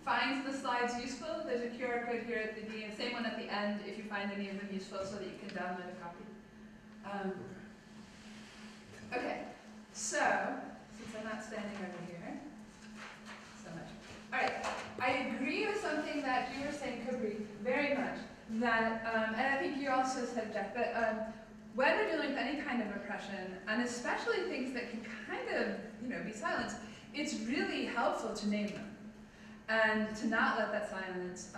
finds the slides useful, there's a QR code here at the beginning, same one at the end if you find any of them useful so that you can download a copy. Okay, so, since I'm not standing over here, so much. All right, I agree with something that you were saying, Kabri, very much, that, and I think you also said, Jack, that when we're dealing with any kind of oppression, and especially things that can kind of, be silenced, it's really helpful to name them and to not let that silence,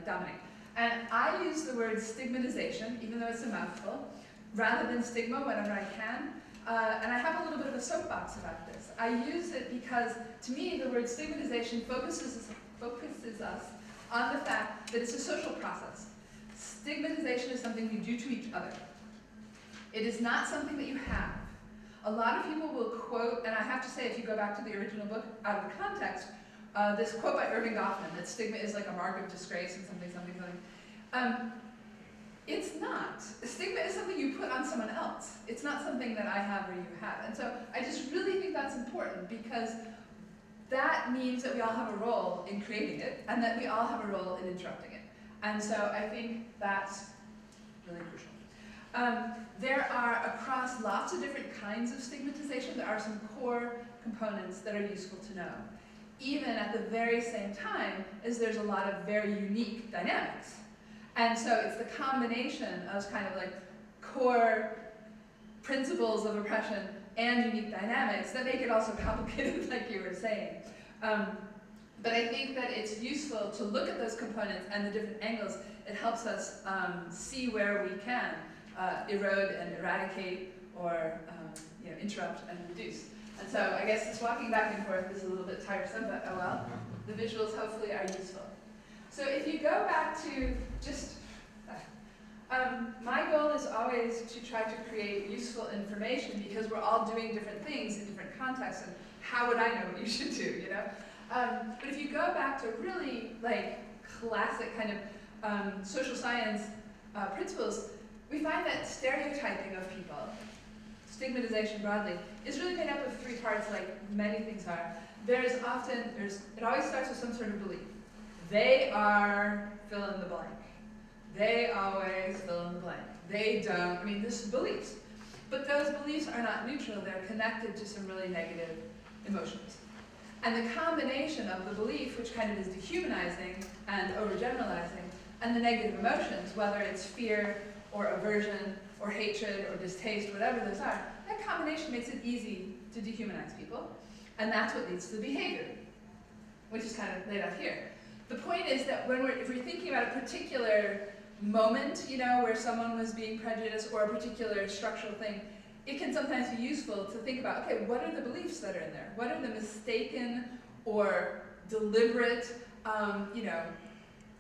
dominate. And I use the word stigmatization, even though it's a mouthful, rather than stigma whenever I can. And I have a little bit of a soapbox about this. I use it because, to me, the word stigmatization focuses us on the fact that it's a social process. Stigmatization is something we do to each other. It is not something that you have. A lot of people will quote, and I have to say, if you go back to the original book, out of context, this quote by Irving Goffman, that stigma is like a mark of disgrace and something. It's not. Stigma is something you put on someone else. It's not something that I have or you have. And so I just really think that's important because that means that we all have a role in creating it and that we all have a role in interrupting it. And so I think that's really crucial. There are, across lots of different kinds of stigmatization, there are some core components that are useful to know. Even at the very same time as there's a lot of very unique dynamics. And so it's the combination of kind of like core principles of oppression and unique dynamics that make it also complicated, like you were saying. But I think that it's useful to look at those components and the different angles. It helps us see where we can erode and eradicate or interrupt and reduce. And so I guess this walking back and forth is a little bit tiresome, but oh well. The visuals hopefully are useful. So if you go back to just, my goal is always to try to create useful information because we're all doing different things in different contexts, and how would I know what you should do, But if you go back to really classic kind of social science principles, we find that stereotyping of people, stigmatization broadly, is really made up of three parts, like many things are. It always starts with some sort of belief. They are fill in the blank. They always fill in the blank. They don't, this is beliefs. But those beliefs are not neutral, they're connected to some really negative emotions. And the combination of the belief, which kind of is dehumanizing and overgeneralizing, and the negative emotions, whether it's fear or aversion or hatred or distaste, whatever those are, that combination makes it easy to dehumanize people. And that's what leads to the behavior, which is kind of laid out here. The point is that if we're thinking about a particular moment, where someone was being prejudiced or a particular structural thing, it can sometimes be useful to think about, okay, what are the beliefs that are in there? What are the mistaken or deliberate,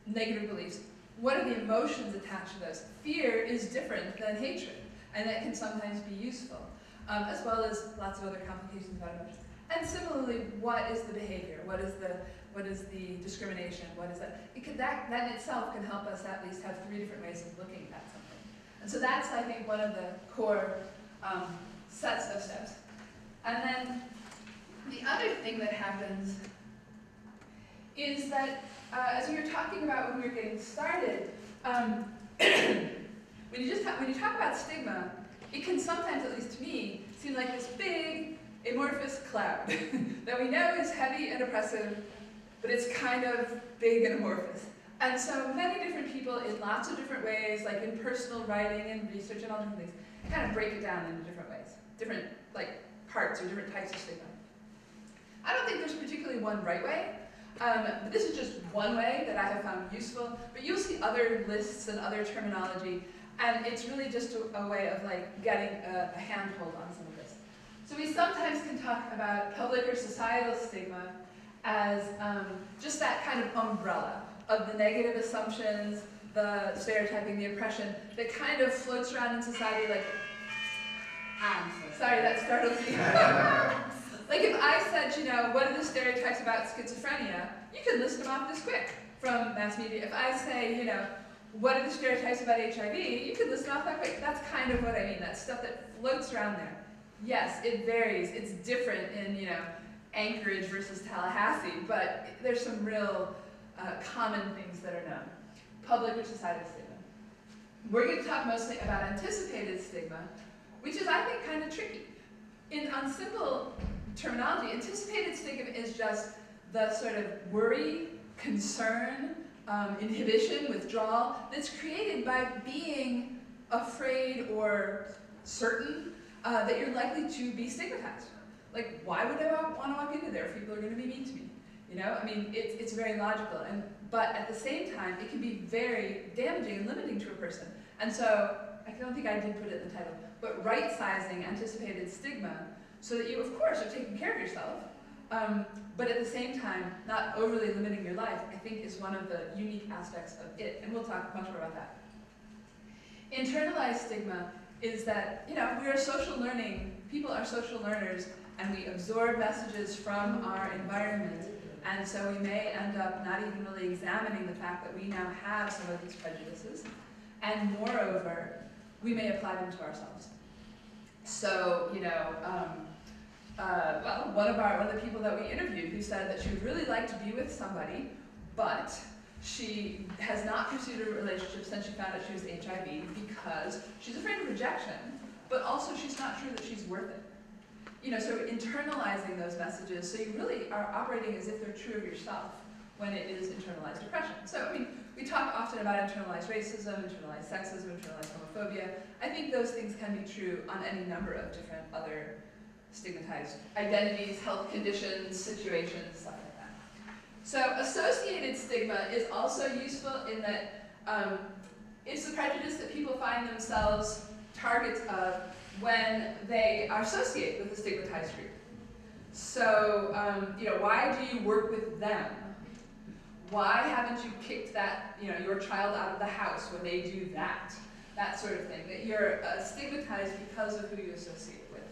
negative beliefs? What are the emotions attached to those? Fear is different than hatred, and that can sometimes be useful, as well as lots of other complications about emotions. And similarly, what is the behavior? What is the discrimination? What is that? That in itself can help us at least have three different ways of looking at something. And so that's, I think, one of the core sets of steps. And then the other thing that happens is that, as we were talking about when we were getting started, when you talk about stigma, it can sometimes, at least to me, seem like this big, amorphous cloud that we know is heavy and oppressive, but it's kind of big and amorphous. And so many different people in lots of different ways, like in personal writing and research and all different things, kind of break it down into different ways, different parts or different types of stigma. I don't think there's particularly one right way, but this is just one way that I have found useful, but you'll see other lists and other terminology, and it's really just a way of getting a handhold on some of this. So we sometimes can talk about public or societal stigma as just that kind of umbrella of the negative assumptions, the stereotyping, the oppression that kind of floats around in society I'm sorry, that startled me. If I said, what are the stereotypes about schizophrenia, you can list them off this quick from mass media. If I say, what are the stereotypes about HIV, you can list them off that quick. That's kind of what I mean, that stuff that floats around there. Yes, it varies. It's different in, Anchorage versus Tallahassee, but there's some real common things that are known. Public or societal stigma. We're going to talk mostly about anticipated stigma, which is, I think, kind of tricky. On simple terminology, anticipated stigma is just the sort of worry, concern, inhibition, withdrawal that's created by being afraid or certain that you're likely to be stigmatized. Like, why would I want to walk into there if people are going to be mean to me? You know, I mean, it's very logical, but at the same time, it can be very damaging and limiting to a person. And so, I don't think I did put it in the title, but right-sizing anticipated stigma so that you, of course, are taking care of yourself, but at the same time, not overly limiting your life, I think is one of the unique aspects of it, and we'll talk much more about that. Internalized stigma is that, you know, we are social learning, people are social learners, and we absorb messages from our environment, and so we may end up not even really examining the fact that we now have some of these prejudices, and moreover, we may apply them to ourselves. So, you know, well, one of the people that we interviewed who said that she would really like to be with somebody, but she has not pursued a relationship since she found out she was HIV because she's afraid of rejection, but also she's not sure that she's worth it. You know, so internalizing those messages, so you really are operating as if they're true of yourself when it is internalized depression. So, I mean, we talk often about internalized racism, internalized sexism, internalized homophobia. I think those things can be true on any number of different other stigmatized identities, health conditions, situations, stuff like that. So associated stigma is also useful in that it's the prejudice that people find themselves targets of when they are associated with a stigmatized group. So, you know, why do you work with them? Why haven't you kicked that, you know, your child out of the house when they do that? That sort of thing. That you're stigmatized because of who you associate with.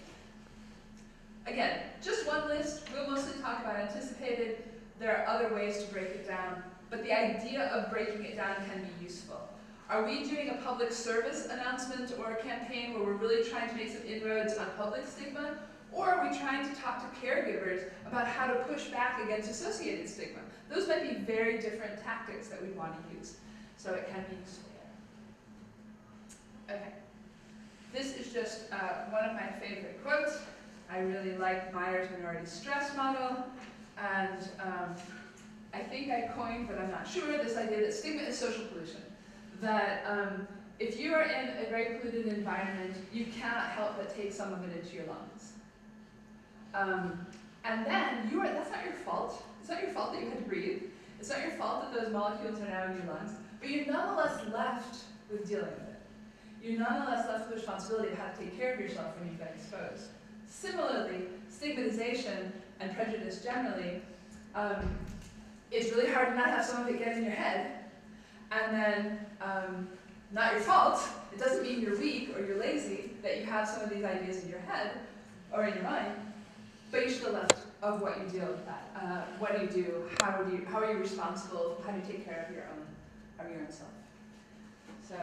Again, just one list. We'll mostly talk about anticipated. There are other ways to break it down, but the idea of breaking it down can be useful. Are we doing a public service announcement or a campaign where we're really trying to make some inroads on public stigma? Or are we trying to talk to caregivers about how to push back against associated stigma? Those might be very different tactics that we want to use. So it can be useful. Okay. This is just one of my favorite quotes. I really like Meyer's minority stress model. And I think I coined, but I'm not sure, this idea that stigma is social pollution. That if you are in a very polluted environment, you cannot help but take some of it into your lungs. And then, that's not your fault. It's not your fault that you had to breathe. It's not your fault that those molecules are now in your lungs. But you're nonetheless left with dealing with it. You're nonetheless left with the responsibility of how to take care of yourself when you've been exposed. Similarly, stigmatization and prejudice generally, it's really hard to not have some of it get in your head. And then, not your fault. It doesn't mean you're weak or you're lazy that you have some of these ideas in your head or in your mind, but you're still left of what you deal with that. What do you do? How are you responsible? How do you take care of your own self? So,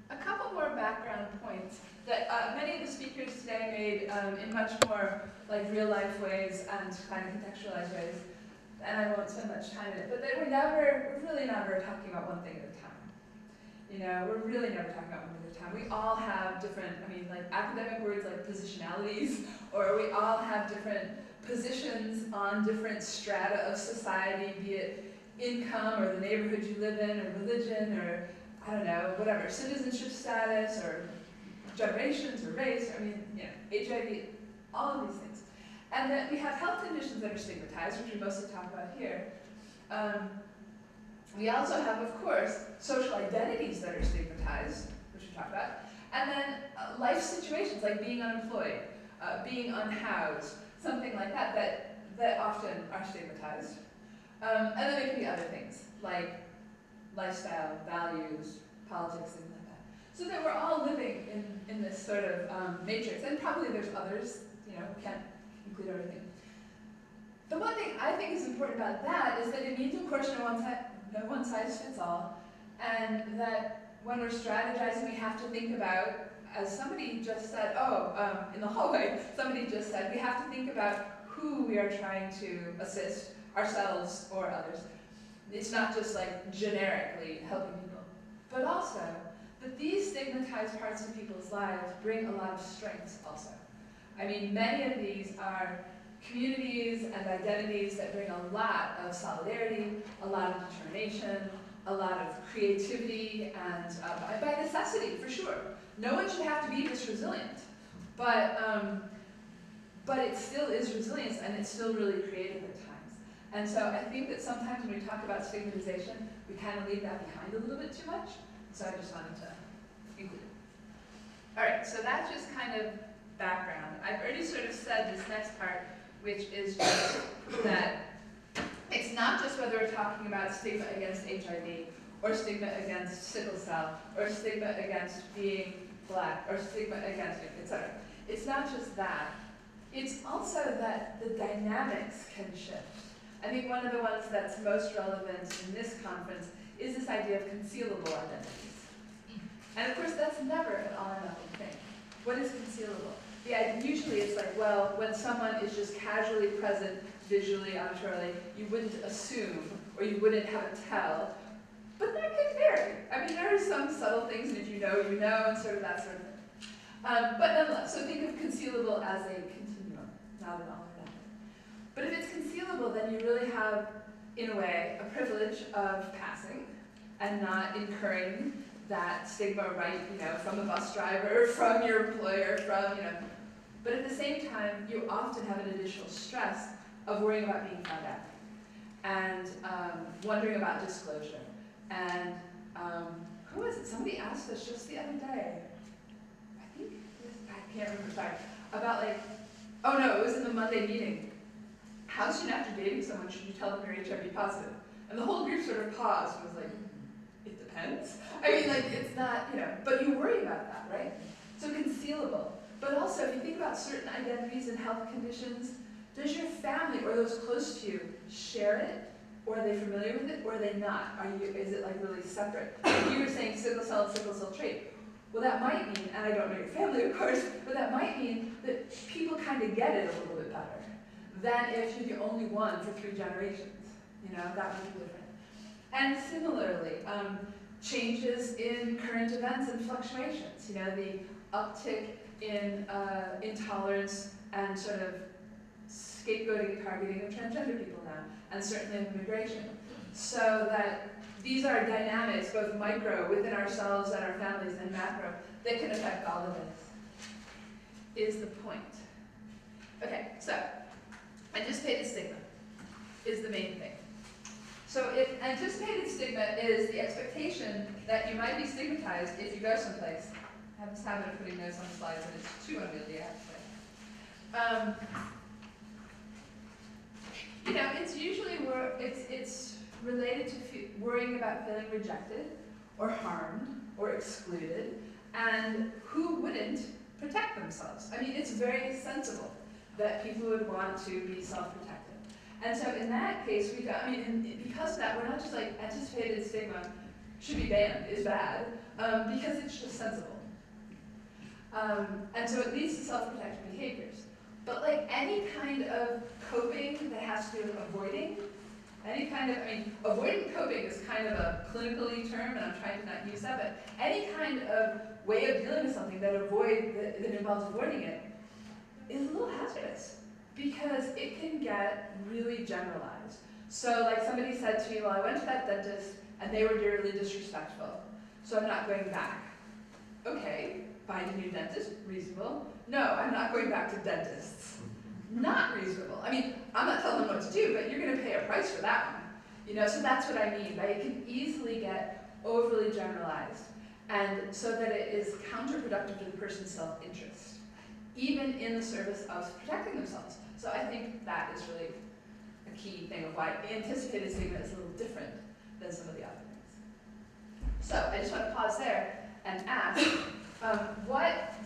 a couple more background points that many of the speakers today made in much more like real life ways and kind of contextualized ways. And I won't spend much time in it, but we're really never talking about one thing at a time. You know, we're really never talking about one thing at a time. We all have different, like academic words like positionalities, or we all have different positions on different strata of society, be it income, or the neighborhood you live in, or religion, or I don't know, whatever, citizenship status, or generations, or race, HIV, all of these things. And then we have health conditions that are stigmatized, which we mostly talk about here. We also have, of course, social identities that are stigmatized, which we talk about. And then life situations, like being unemployed, being unhoused, something like that often are stigmatized. And then there can be other things, like lifestyle, values, politics, things like that. So that we're all living in this sort of matrix, and probably there's others, we can't include everything. The one thing I think is important about that is that it means, of course, no one size fits all, and that when we're strategizing, we have to think about as somebody just said, in the hallway, somebody just said, we have to think about who we are trying to assist, ourselves or others. It's not just like generically helping people, but also that these stigmatized parts of people's lives bring a lot of strengths also. I mean, many of these are communities and identities that bring a lot of solidarity, a lot of determination, a lot of creativity, and by necessity, for sure. No one should have to be this resilient, but it still is resilience, and it's still really creative at times. And so I think that sometimes when we talk about stigmatization, we kind of leave that behind a little bit too much. So I just wanted to include it. All right, so that's just kind of background. I've already sort of said this next part, which is just that it's not just whether we're talking about stigma against HIV, or stigma against sickle cell, or stigma against being Black, or stigma against, etc. It's not just that. It's also that the dynamics can shift. I think one of the ones that's most relevant in this conference is this idea of concealable identities. And of course, that's never an all or nothing thing. What is concealable? Yeah, usually it's like, well, when someone is just casually present, visually, auditorily, you wouldn't assume, or you wouldn't have a tell. But that can vary. I mean, there are some subtle things, and if you know, and sort of that sort of thing. But nonetheless, so think of concealable as a continuum, not an all or nothing. But if it's concealable, then you really have, in a way, a privilege of passing and not incurring that stigma right, from the bus driver, from your employer, But at the same time, you often have an additional stress of worrying about being found out and wondering about disclosure. And who was it? Somebody asked us just the other day, I can't remember, sorry, about it was in the Monday meeting. How soon after dating someone should you tell them you're HIV positive? And the whole group sort of paused and was like, it depends. I mean, it's not, but you worry about that, right? So concealable. But also, if you think about certain identities and health conditions, does your family or those close to you share it? Or are they familiar with it, or are they not? Is it really separate? If you were saying sickle cell and sickle cell trait, well that might mean, and I don't know your family of course, but that might mean that people kind of get it a little bit better than if you're the only one for 3 generations. That might be different. And similarly, changes in current events and fluctuations. The uptick in intolerance and sort of scapegoating and targeting of transgender people now, and certainly of immigration. So that these are dynamics, both micro within ourselves and our families, and macro, that can affect all of this, is the point. Okay, so anticipated stigma is the main thing. So if anticipated stigma is the expectation that you might be stigmatized if you go someplace. I have this habit of putting notes on slides, and it's too unwieldy, I have to say. It's usually it's related to worrying about feeling rejected, or harmed, or excluded, and who wouldn't protect themselves? I mean, it's very sensible that people would want to be self-protected. And so in that case, because of that, we're not just anticipated stigma should be banned, is bad, because it's just sensible. And so it leads to self-protective behaviors. But any kind of coping that has to do with avoiding, avoidant coping is kind of a clinically term, and I'm trying to not use that, but any kind of way of dealing with something that involves avoiding it is a little hazardous, because it can get really generalized. So somebody said to me, well, I went to that dentist, and they were really disrespectful, so I'm not going back. Okay, find a new dentist, reasonable. No, I'm not going back to dentists. Not reasonable. I'm not telling them what to do, but you're going to pay a price for that one. So that's what I mean by it can easily get overly generalized, and so that it is counterproductive to the person's self-interest, even in the service of protecting themselves. So I think that is really a key thing of why anticipated stigma is a little different than some of the other things. So I just want to pause there and ask,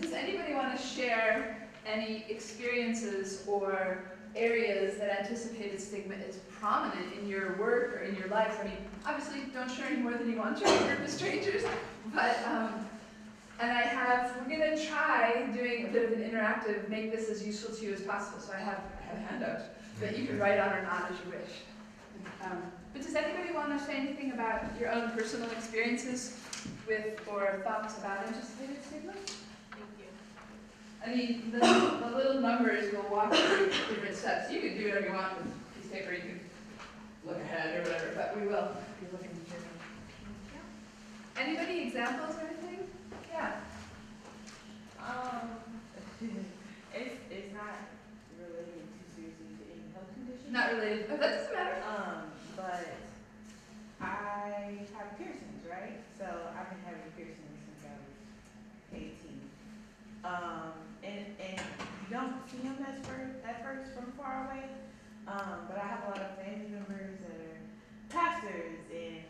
does anybody want to share any experiences or areas that anticipated stigma is prominent in your work or in your life? Obviously don't share any more than you want to in a group of strangers, but we're gonna try doing a bit of an interactive, make this as useful to you as possible. So I have a handout that you can write on or not as you wish. But does anybody want to say anything about your own personal experiences with or thoughts about anticipated stigma? Thank you. I mean, the little numbers will walk you through different steps. You can do whatever you want with a piece of paper. You can look ahead or whatever, but we will be looking through. Anybody examples or anything? Yeah. It's not related too seriously to any health condition. Not related. Oh, that doesn't matter. But I have piercings, right? So I've been having piercings since I was 18. And you don't see them at first from far away. But I have a lot of family members that are pastors, and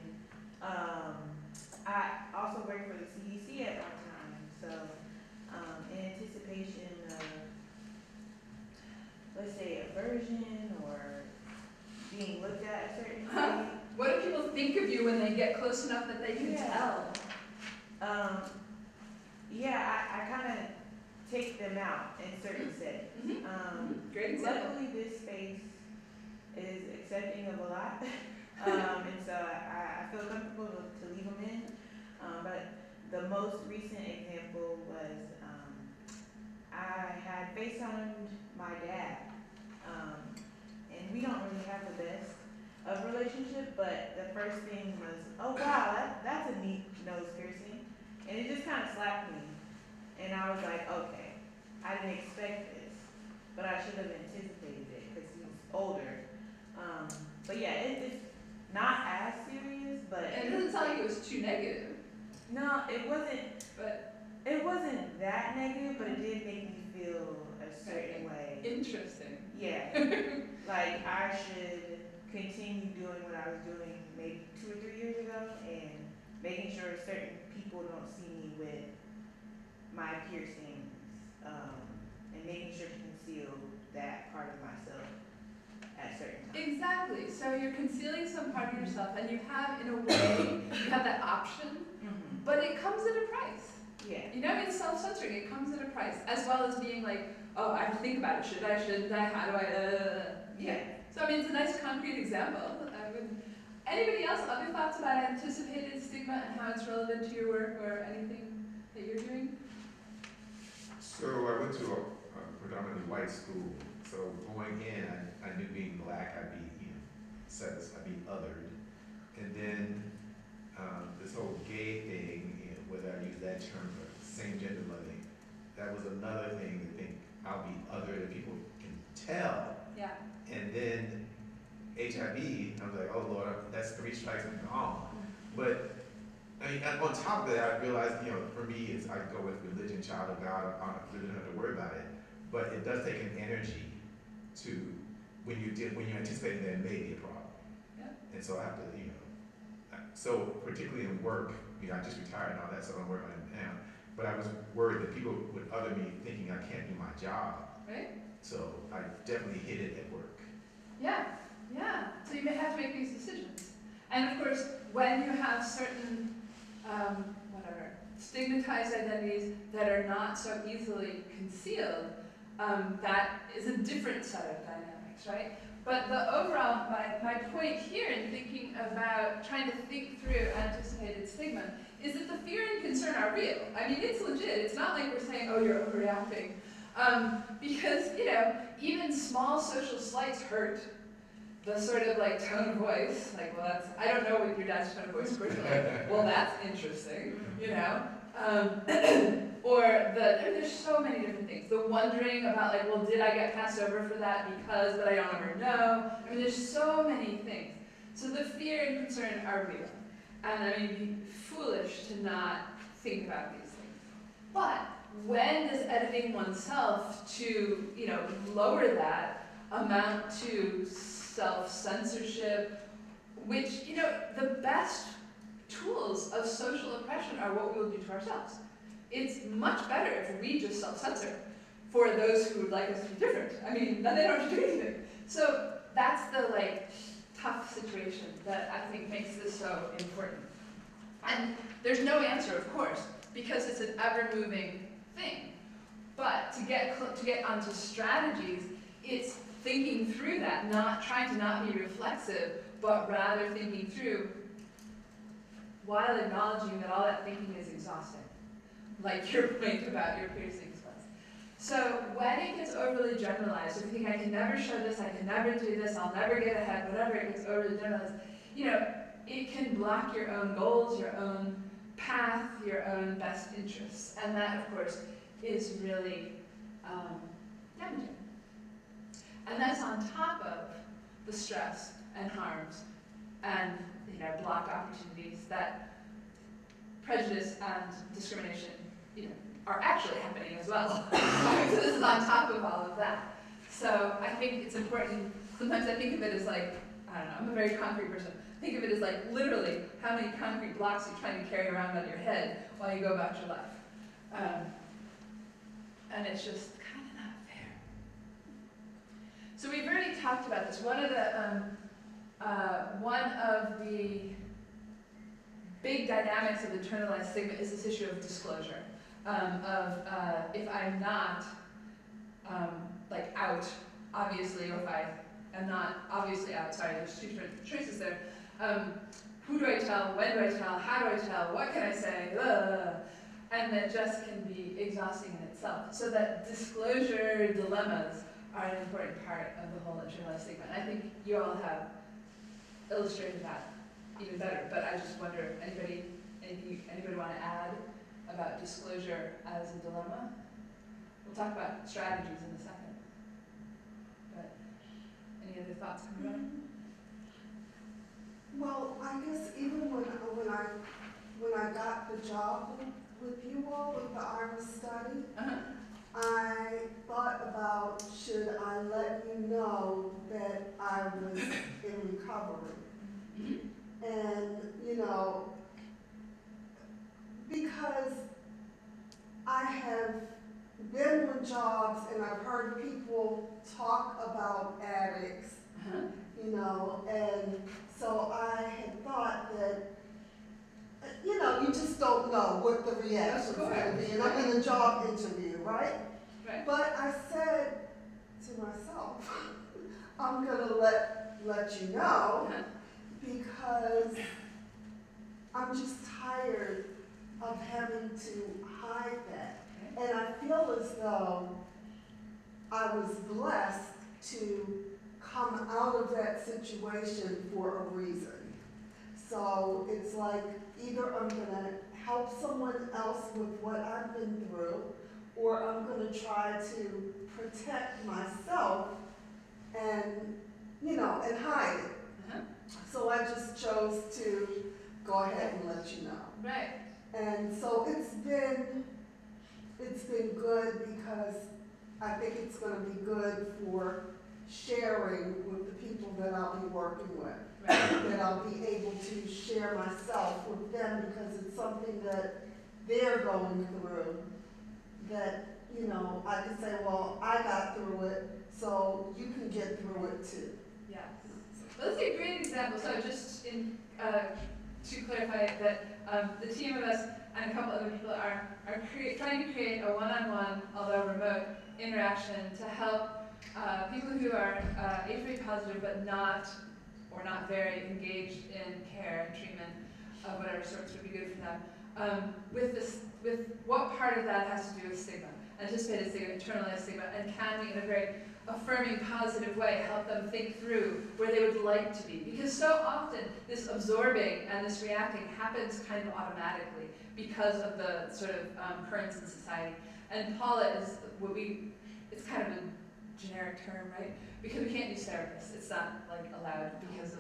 I also worked for the CDC at one time. So in anticipation of, let's say, aversion or being looked at a certain way. What do people think of you when they get close enough that they can tell? I kind of take them out in certain settings. Great example. Luckily, this space is accepting of a lot, and so I feel comfortable to leave them in. But the most recent example was I had FaceTimed my dad, and we don't really have the best of relationship, but the first thing was, oh wow, that's a neat nose piercing, and it just kind of slapped me, and I was like, okay, I didn't expect this, but I should have anticipated it because he was older. But yeah, it's not as serious, but And it doesn't sound like it was too negative. no, it wasn't. But it wasn't that negative, but it did make me feel a certain way. Interesting. Yeah, like I should continue doing what I was doing maybe 2 or 3 years ago, and making sure certain people don't see me with my piercings, and making sure to conceal that part of myself at certain times. Exactly. So you're concealing some part of yourself, and you have, in a way, you have that option, but it comes at a price. Yeah. You know, it's self-censoring. It comes at a price, as well as being like, oh, I have to think about it. Should I? Shouldn't I? How do I? Yeah. So I mean, it's a nice concrete example. Anybody else other thoughts about anticipated stigma and how it's relevant to your work or anything that you're doing? So I went to a predominantly white school. So going in, I knew being black, I'd be, I'd be othered. And then this whole gay thing, whether I use that term or same gender loving, that was another thing to think I'll be othered and people can tell. Yeah. And then HIV, I was like, oh Lord, that's 3 strikes and gone. But I mean, and on top of that, I realized, for me, it's I go with religion, child of God. I really don't have to worry about it. But it does take an energy to when you anticipate there may be a problem. Yeah. And so I have to, so particularly in work, I just retired and all that, so I'm working on it now. But I was worried that people would other me thinking I can't do my job. Right. So I definitely hit it at work. Yeah. Yeah. So you may have to make these decisions. And of course, when you have certain stigmatized identities that are not so easily concealed, that is a different set of dynamics, right? But the overall, my point here in thinking about trying to think through anticipated stigma is that the fear and concern are real. I mean, it's legit. It's not like we're saying, oh, you're overreacting. Because, even small social slights hurt. The sort of like tone of voice, like, well, I don't know what your dad's tone of voice, of course, like, well, that's interesting, or there's so many different things. The wondering about like, well, did I get passed over for that because, but I don't ever know. I mean, there's so many things. So the fear and concern are real. And I mean, it'd be foolish to not think about these things. But when does editing oneself to, lower that amount to self-censorship, which, the best tools of social oppression are what we'll do to ourselves. It's much better if we just self-censor for those who would like us to be different. I mean, then they don't have to do anything. So that's the tough situation that I think makes this so important. And there's no answer, of course, because it's an ever-moving thing. But to get onto strategies, it's thinking through that, not trying to not be reflexive, but rather thinking through, while acknowledging that all that thinking is exhausting, like your point about your piercings was. So when it gets overly generalized, if you think I can never show this, I can never do this, I'll never get ahead, whatever, it gets overly generalized, it can block your own goals, your own path, your own best interests. And that, of course, is really damaging. And that's on top of the stress and harms and blocked opportunities that prejudice and discrimination are actually happening as well. So this is on top of all of that. So I think it's important, sometimes I think of it as like, I don't know, I'm a very concrete person. Think of it as like literally how many concrete blocks you're trying to carry around on your head while you go about your life. And it's just kind of not fair. So we've already talked about this. One of the big dynamics of internalized stigma is this issue of disclosure. If I'm not like out, obviously, or if I am not obviously out, sorry, there's two different choices there. Who do I tell? When do I tell? How do I tell? What can I say? And that just can be exhausting in itself. So that disclosure dilemmas are an important part of the whole internalized stigma. And I think you all have illustrated that even better. But I just wonder, anybody want to add about disclosure as a dilemma? We'll talk about strategies in a second. But any other thoughts coming up? Well, I guess even when I got the job with you all, with the Iris study, I thought about, should I let you know that I was in recovery? And, because I have been with jobs and I've heard people talk about addicts, and so I had thought that, you just don't know what the reaction's going to be. And I'm in a job interview, right? Right. But I said to myself, I'm going to let you know because I'm just tired of having to hide that. And I feel as though I was blessed to come out of that situation for a reason. So it's like either I'm going to help someone else with what I've been through, or I'm going to try to protect myself and, and hide it. So I just chose to go ahead and let you know. Right. And so it's been good because I think it's going to be good for sharing with the people that I'll be working with. Right. That I'll be able to share myself with them because it's something that they're going through that, I can say, well, I got through it, so you can get through it too. Yeah. Well, that's a great example. So just to clarify that the team of us and a couple other people are trying to create a one-on-one, although remote, interaction to help people who are HIV positive but not very engaged in care and treatment of whatever sorts would be good for them. With what part of that has to do with stigma, anticipated stigma, internalized stigma, and can we, in a very affirming, positive way, help them think through where they would like to be? Because so often this absorbing and this reacting happens kind of automatically because of the sort of currents in society. And Paula is it's kind of a generic term, right? Because we can't use therapists. It's not allowed because of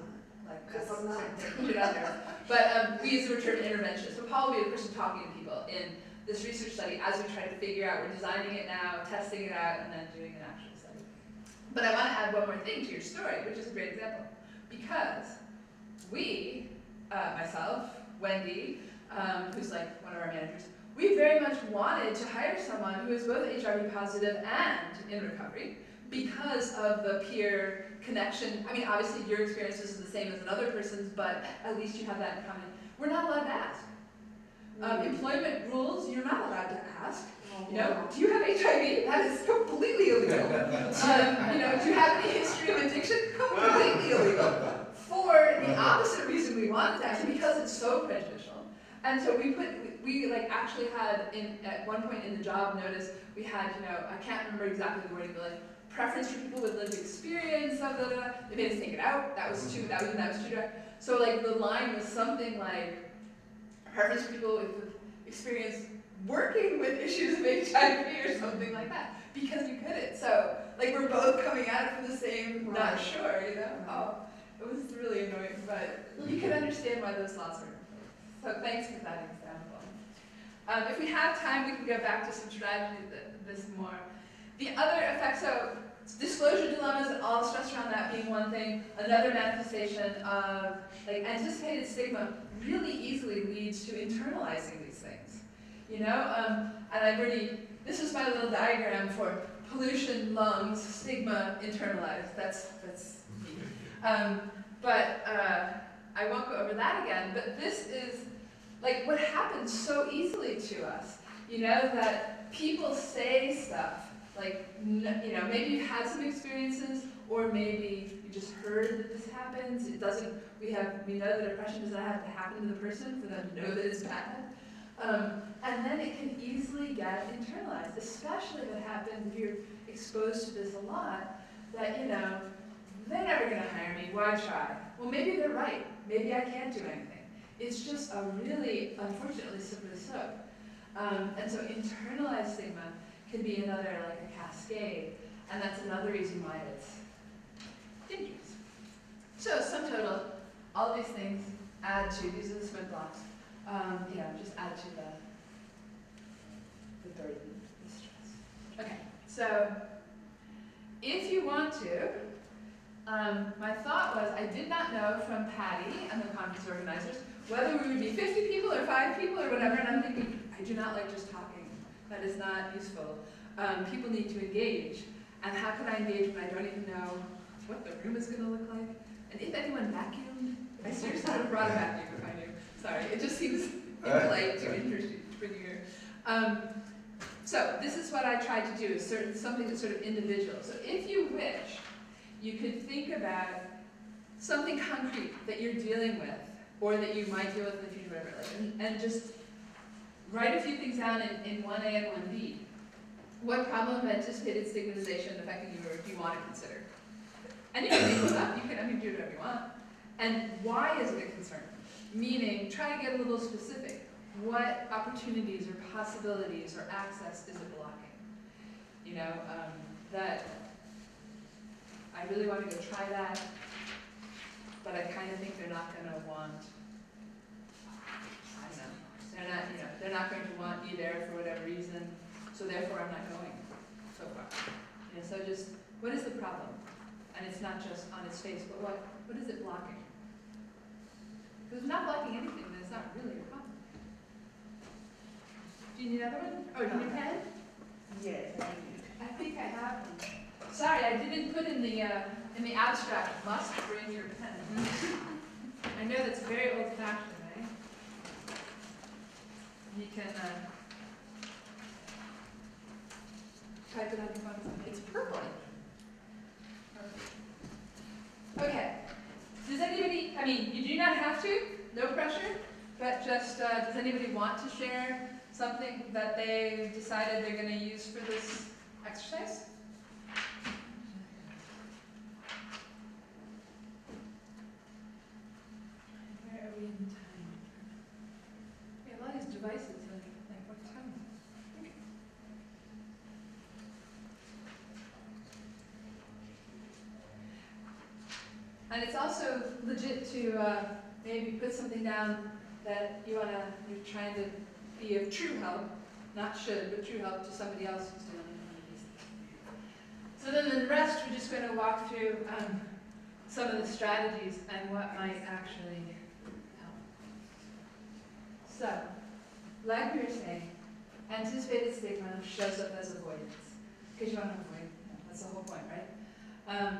Because I'm not. put it out there. But we use the term interventionist. So Paula will be the person talking to people in this research study as we try to figure out, we're designing it now, testing it out, and then doing an actual study. But I want to add one more thing to your story, which is a great example. Because we, myself, Wendy, who's like one of our managers, we very much wanted to hire someone who is both HIV positive and in recovery because of the peer connection. I mean, obviously your experience is the same as another person's, but at least you have that in common. We're not allowed to ask. Employment rules, you're not allowed to ask. Oh, You know, wow. do you have HIV? That is completely illegal. You know, do you have any history of addiction? Completely illegal. For the opposite reason we want it to ask, because it's so prejudicial. And so we like actually had at one point in the job notice, we had, you know, I can't remember exactly the wording, but like preference for people with lived experience, blah, blah, blah. They made us take it out. That was too direct. So like the line was something like preference for people with experience working with issues of HIV or something like that, because you couldn't. So like we're both coming at it from the same, not sure, you know? Oh, it was really annoying, but you can understand why those laws were in place. So thanks for that example. If we have time, we can go back to some strategy this more. The other effect, so disclosure dilemmas and all the stress around that being one thing. Another manifestation of like anticipated stigma really easily leads to internalizing these things. You know, and I've already, this is my little diagram for pollution, lungs, stigma, internalized. That's me. But I won't go over that again, but this is like what happens so easily to us. You know, that people say stuff, like, you know, maybe you've had some experiences, or maybe you just heard that this happens. It doesn't, we know that depression does not have to happen to the person for them to know that it's bad. And then it can easily get internalized, especially if it happens, if you're exposed to this a lot, that, you know, they're never gonna hire me, why try? Well, maybe they're right, maybe I can't do anything. It's just a really, unfortunately, slippery slope. And so internalized stigma can be another, like a cascade, and that's another reason why it's dangerous. So sum total, all these things add to, these are the cement blocks, you know, just add to the burden, the stress. Okay, so if you want to, my thought was, I did not know from Patty and the conference organizers whether we would be 50 people or 5 people or whatever, and I'm thinking, I do not like just talking. That is not useful. People need to engage, and how can I engage when I don't even know what the room is going to look like? And if anyone vacuumed, I seriously would have brought a vacuum if I knew. Sorry, it just seems impolite to bring you here. So this is what I tried to do, is something that's sort of individual. So if you wish, you could think about something concrete that you're dealing with, or that you might deal with in the future, whatever, like, and just write a few things down in 1A and 1B. What problem of anticipated stigmatization affecting you, or do you want to consider? And you can make those up, you can do whatever you want. And why is it a concern? Meaning, try to get a little specific. What opportunities or possibilities or access is it blocking? You know, that I really want to go try that, but I kind of think they're not going to want, I don't know, they're not going to want me there for whatever reason, so therefore I'm not going so far. You know, so just, what is the problem? And it's not just on its face, but what is it blocking? Because if it's not blocking anything, then it's not really a problem. Do you need another one? Oh, do you need a pen? Yes, thank you. I think I have one. Sorry, I didn't put in the abstract, must bring your pen. I know that's very old-fashioned, right? You can type it on your phone. It's purple. Okay. Does anybody, I mean, you do not have to, no pressure, but just, does anybody want to share something that they decided they're going to use for this exercise? Where are we in time? We have all these devices, like what time? Okay. And it's also legit to maybe put something down that you're trying to be of true help, not should, but true help to somebody else who's dealing with these things. So then the rest, we're just going to walk through some of the strategies and what might actually help. So, like we were saying, anticipated stigma shows up as avoidance. Because you want to avoid, that's the whole point, right?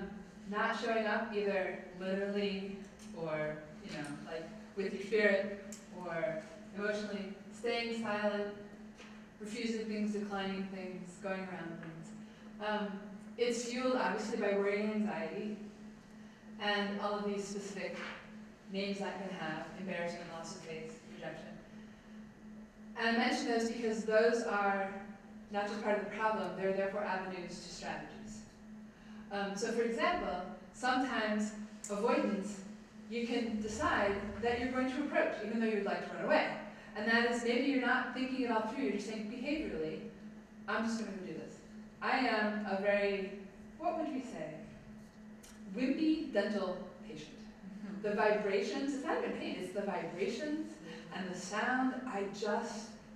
Not showing up either literally or, like with your spirit or emotionally, staying silent, refusing things, declining things, going around things. It's fueled obviously by worry and anxiety, and all of these specific names that can have: embarrassment, loss of faith, rejection. And I mention those because those are not just part of the problem, they're therefore avenues to strategies. So for example, sometimes avoidance, you can decide that you're going to approach, even though you'd like to run away. And that is, maybe you're not thinking it all through, you're just saying behaviorally, I'm just going to do this. I am a very, what would we say, wimpy dental patient. The vibrations, it's not even pain, it's the vibrations and the sound,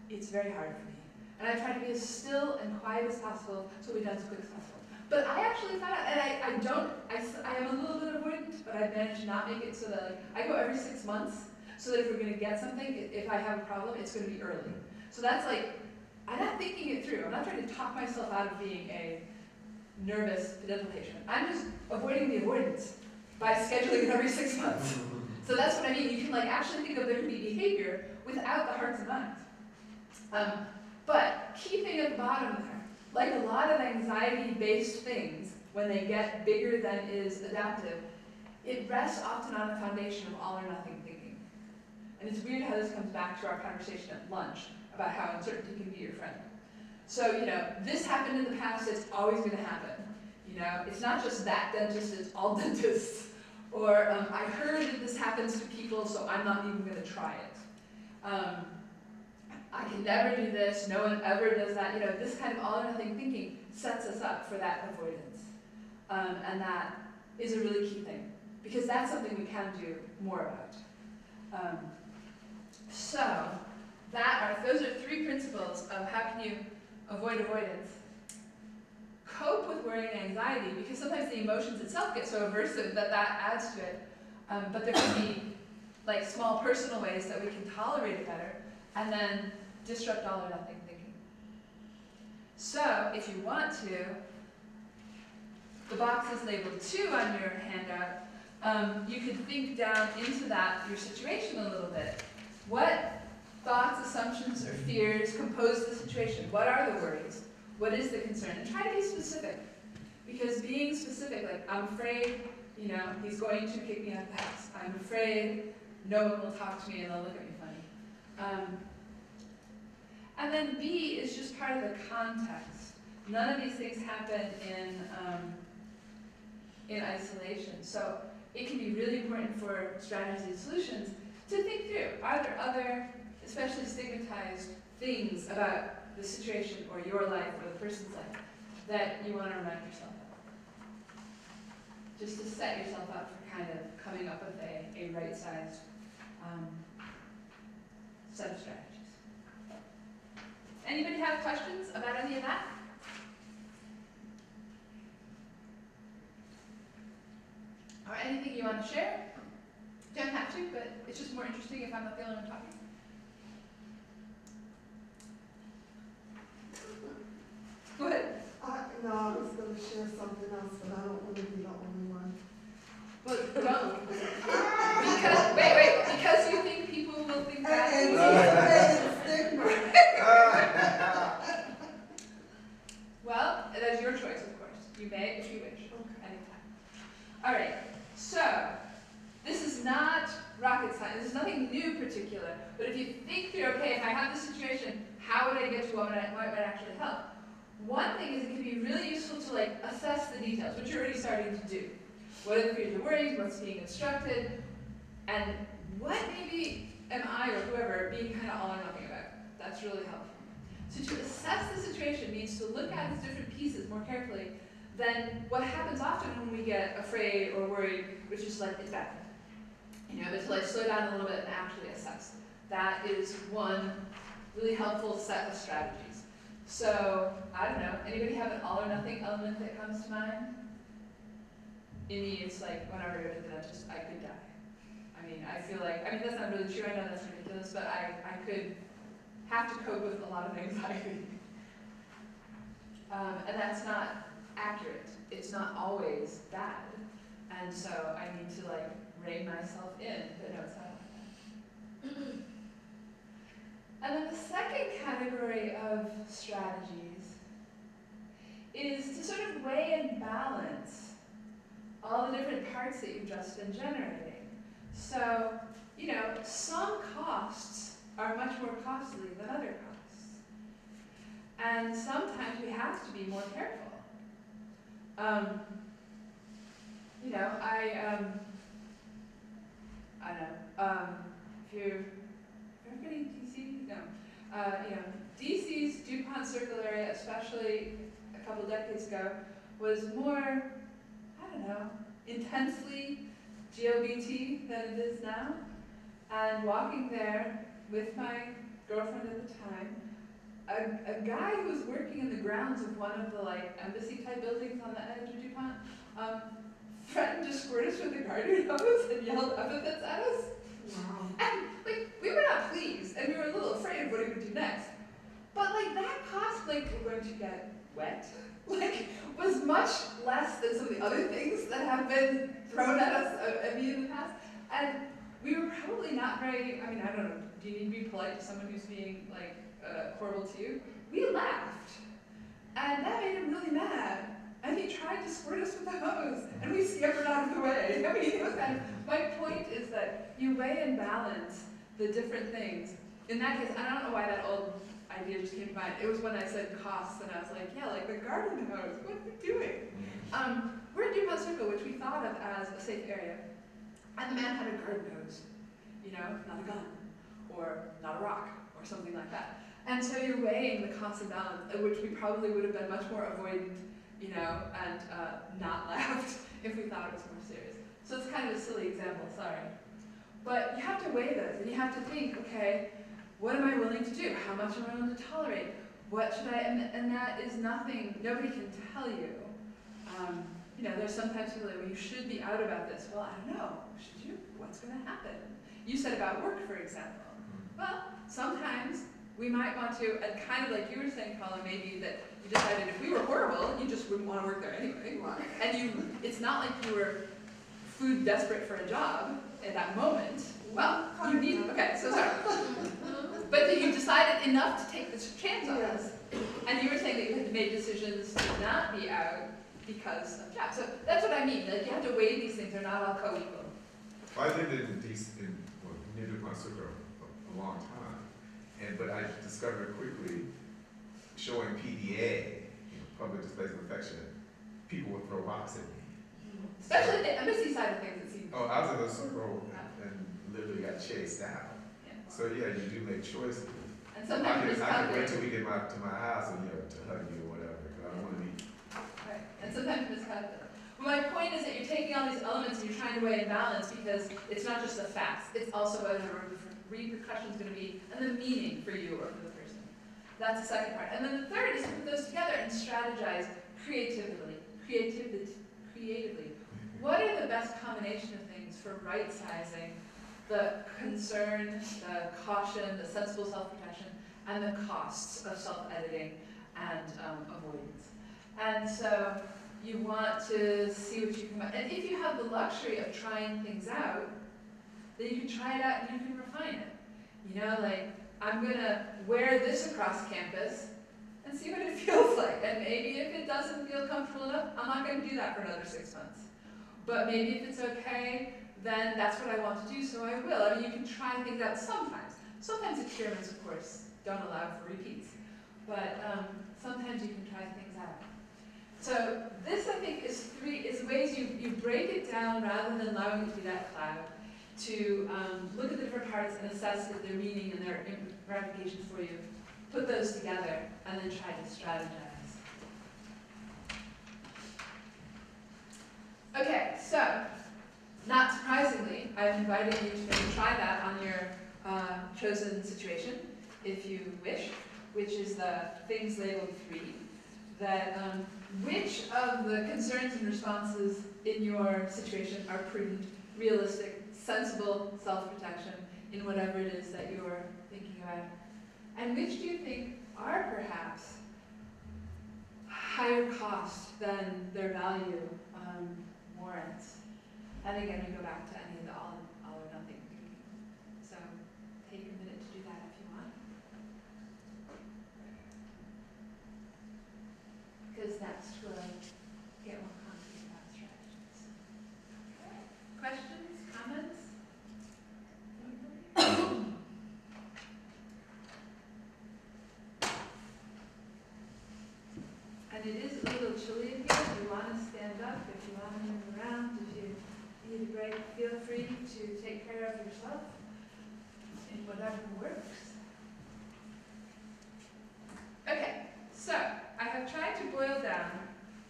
it's very hard for me. And I try to be as still and quiet as possible, so we've done as quick as possible. But I actually found out, and I am a little bit avoidant, but I've managed to not make it so that I go every 6 months, so that if we're going to get something, if I have a problem, it's going to be early. So that's like, I'm not thinking it through. I'm not trying to talk myself out of being a nervous dental patient. I'm just avoiding the avoidance by scheduling it every 6 months. So that's what I mean. You can actually think of there can be behavior without the hearts and minds. But keeping at the bottom there, like a lot of anxiety-based things, when they get bigger than is adaptive, it rests often on a foundation of all or nothing thinking. And it's weird how this comes back to our conversation at lunch about how uncertainty can be your friend. So, this happened in the past, it's always going to happen. It's not just that dentist, it's all dentists. Or, I heard that this happens to people, so I'm not even going to try it. I can never do this, no one ever does that. This kind of all or nothing thinking sets us up for that avoidance. And that is a really key thing, because that's something we can do more about. So, those are 3 principles of how can you avoid avoidance. Cope with worry and anxiety, because sometimes the emotions itself get so aversive that adds to it. But there can be small personal ways that we can tolerate it better, and then disrupt all or nothing thinking. So, if you want to, the box is labeled 2 on your handout. You could think down into your situation a little bit. What thoughts, assumptions, or fears compose the situation? What are the worries? What is the concern? And try to be specific. Because being specific, I'm afraid, he's going to kick me out of the house. I'm afraid no one will talk to me and they'll look at me funny. And then B is just part of the context. None of these things happen in isolation. So it can be really important for strategies and solutions to think through. Are there other, especially stigmatized, things about the situation or your life or the person's life that you want to remind yourself of? Just to set yourself up for kind of coming up with a right-sized set of strategies. Anybody have questions about any of that? Or anything you want to share? Don't have to, but it's just more interesting if I'm not the only one talking. Go ahead. No, I was going to share something else, but I don't want to be the only one. Well, don't. Because you think people will think that. And stigma. Well, that's your choice, of course. You may, if you wish, anytime. All right, so this is not rocket science. This is nothing new particular. But if you think through, okay, if I have this situation, how would I get to what would actually help? One thing is it can be really useful to assess the details, which you're already starting to do. What are the fears and worries? What's being obstructed? And what maybe am I or whoever being kind of all or nothing about? That's really helpful. So to assess the situation means to look at its different pieces more carefully than what happens often when we get afraid or worried, which is it's bad. But to slow down a little bit and actually assess. That is one really helpful set of strategies. So, I don't know, anybody have an all or nothing element that comes to mind? In me, it's whenever I go to the dentist, I could die. I feel that's not really true, I know that's ridiculous, but I could have to cope with a lot of anxiety. And that's not accurate. It's not always bad. And so I need to rein myself in, but no, it's not like that. And then the second category of strategies is to sort of weigh and balance all the different parts that you've just been generating. So, you know, some costs are much more costly than other costs. And sometimes we have to be more careful. You know, I know, if you're getting DC, no. You know, DC's DuPont Circle area, especially a couple decades ago, was more, I don't know, intensely GLBT than it is now. And walking there with my girlfriend at the time, a guy who was working in the grounds of one of the like embassy type buildings on the edge of DuPont, threatened to squirt us with a garden hose and yelled epithets at us. Wow. And like we were not pleased, and we were a little afraid of what he would do next. But like that cost, like we're going to get wet, like was much less than some of the other things that have been thrown at us at me in the past. And we were probably not very. I mean, I don't know. Do you need to be polite to someone who's being like horrible to you? We laughed, and that made him really mad. And he tried to squirt us with the hose, and we scampered out of the way. I mean, it was kind of, my point is that you weigh and balance the different things. In that case, I don't know why that old idea just came to mind. It was when I said costs, and I was like, yeah, like the garden hose, what are you doing? We're in DuPont Circle, which we thought of as a safe area. And the man had a garden hose, you know, not a gun, or not a rock, or something like that. And so you're weighing the cost and balance, which we probably would have been much more avoidant, you know, and not laughed if we thought it was more serious. So it's kind of a silly example, sorry. But you have to weigh those, and you have to think, okay, what am I willing to do? How much am I willing to tolerate? What should I, and that is nothing, nobody can tell you. You know, there's sometimes people that, well, you should be out about this. Well, I don't know, should you? What's gonna happen? You said about work, for example. Well, sometimes we might want to, and kind of like you were saying, Paula, maybe that you decided if we were horrible, you just wouldn't want to work there anyway. And it's not like you were food desperate for a job at that moment. Well, you need, okay, so sorry. But that you decided enough to take this chance on us. And you were saying that you had made decisions to not be out because of jobs. So that's what I mean, like you have to weigh these things, they're not all co-equal. Well, I lived in DC, near DuPont Circle a long time, but I discovered quickly, showing PDA, you know, public displays of affection, people would throw rocks at me. Especially the embassy side of things, it seems. Oh, I was in a circle and literally got chased out. Yeah. So yeah, you do make choices. And sometimes I can wait till we get to my house and, you know, to hug you or whatever, because I don't want to be. Right, and sometimes miscalculated. Well, my point is that you're taking all these elements and you're trying to weigh and balance because it's not just the facts, it's also what the repercussions going to be and the meaning for you or for the person. That's the second part. And then the third is to put those together and strategize creatively. What are the best combination of things for right-sizing the concern, the caution, the sensible self-protection, and the costs of self-editing and avoidance? And so you want to see what you come up. And if you have the luxury of trying things out, then you can try it out and you can refine it. You know, like, I'm gonna wear this across campus and see what it feels like. And maybe if it doesn't feel comfortable enough, I'm not gonna do that for another 6 months. But maybe if it's okay, then that's what I want to do, so I will. I mean, you can try things out sometimes. Sometimes experiments, of course, don't allow for repeats. But sometimes you can try things out. So this, I think, is ways you break it down rather than allowing it to be that cloud, to look at the different parts and assess their meaning and their ramifications for you, put those together, and then try to strategize. Okay, so, not surprisingly, I'm inviting you to maybe try that on your chosen situation, if you wish, which is the things labeled 3. That which of the concerns and responses in your situation are prudent, realistic, sensible self-protection in whatever it is that you're thinking about? And which do you think are perhaps higher cost than their value warrants? And again, we go back to any of the all or nothing thinking. So take a minute to do that if you want. chilly in here, if you want to stand up, if you want to move around, if you need a break, feel free to take care of yourself in whatever works. Okay, so I have tried to boil down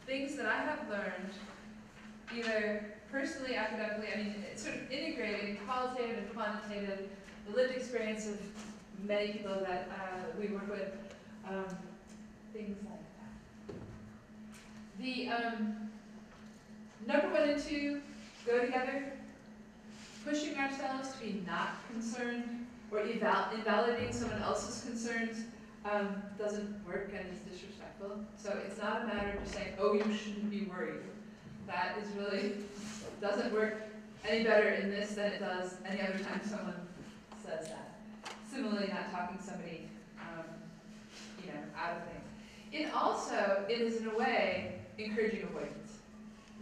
things that I have learned, either personally, academically, I mean, it's sort of integrating qualitative and quantitative, the lived experience of many people that we work with, things like that. The number 1 and 2 go together. Pushing ourselves to be not concerned or invalidating someone else's concerns doesn't work and is disrespectful. So it's not a matter of just saying, oh, you shouldn't be worried. That is really, doesn't work any better in this than it does any other time someone says that. Similarly, not talking somebody, out of things. It is in a way encouraging avoidance.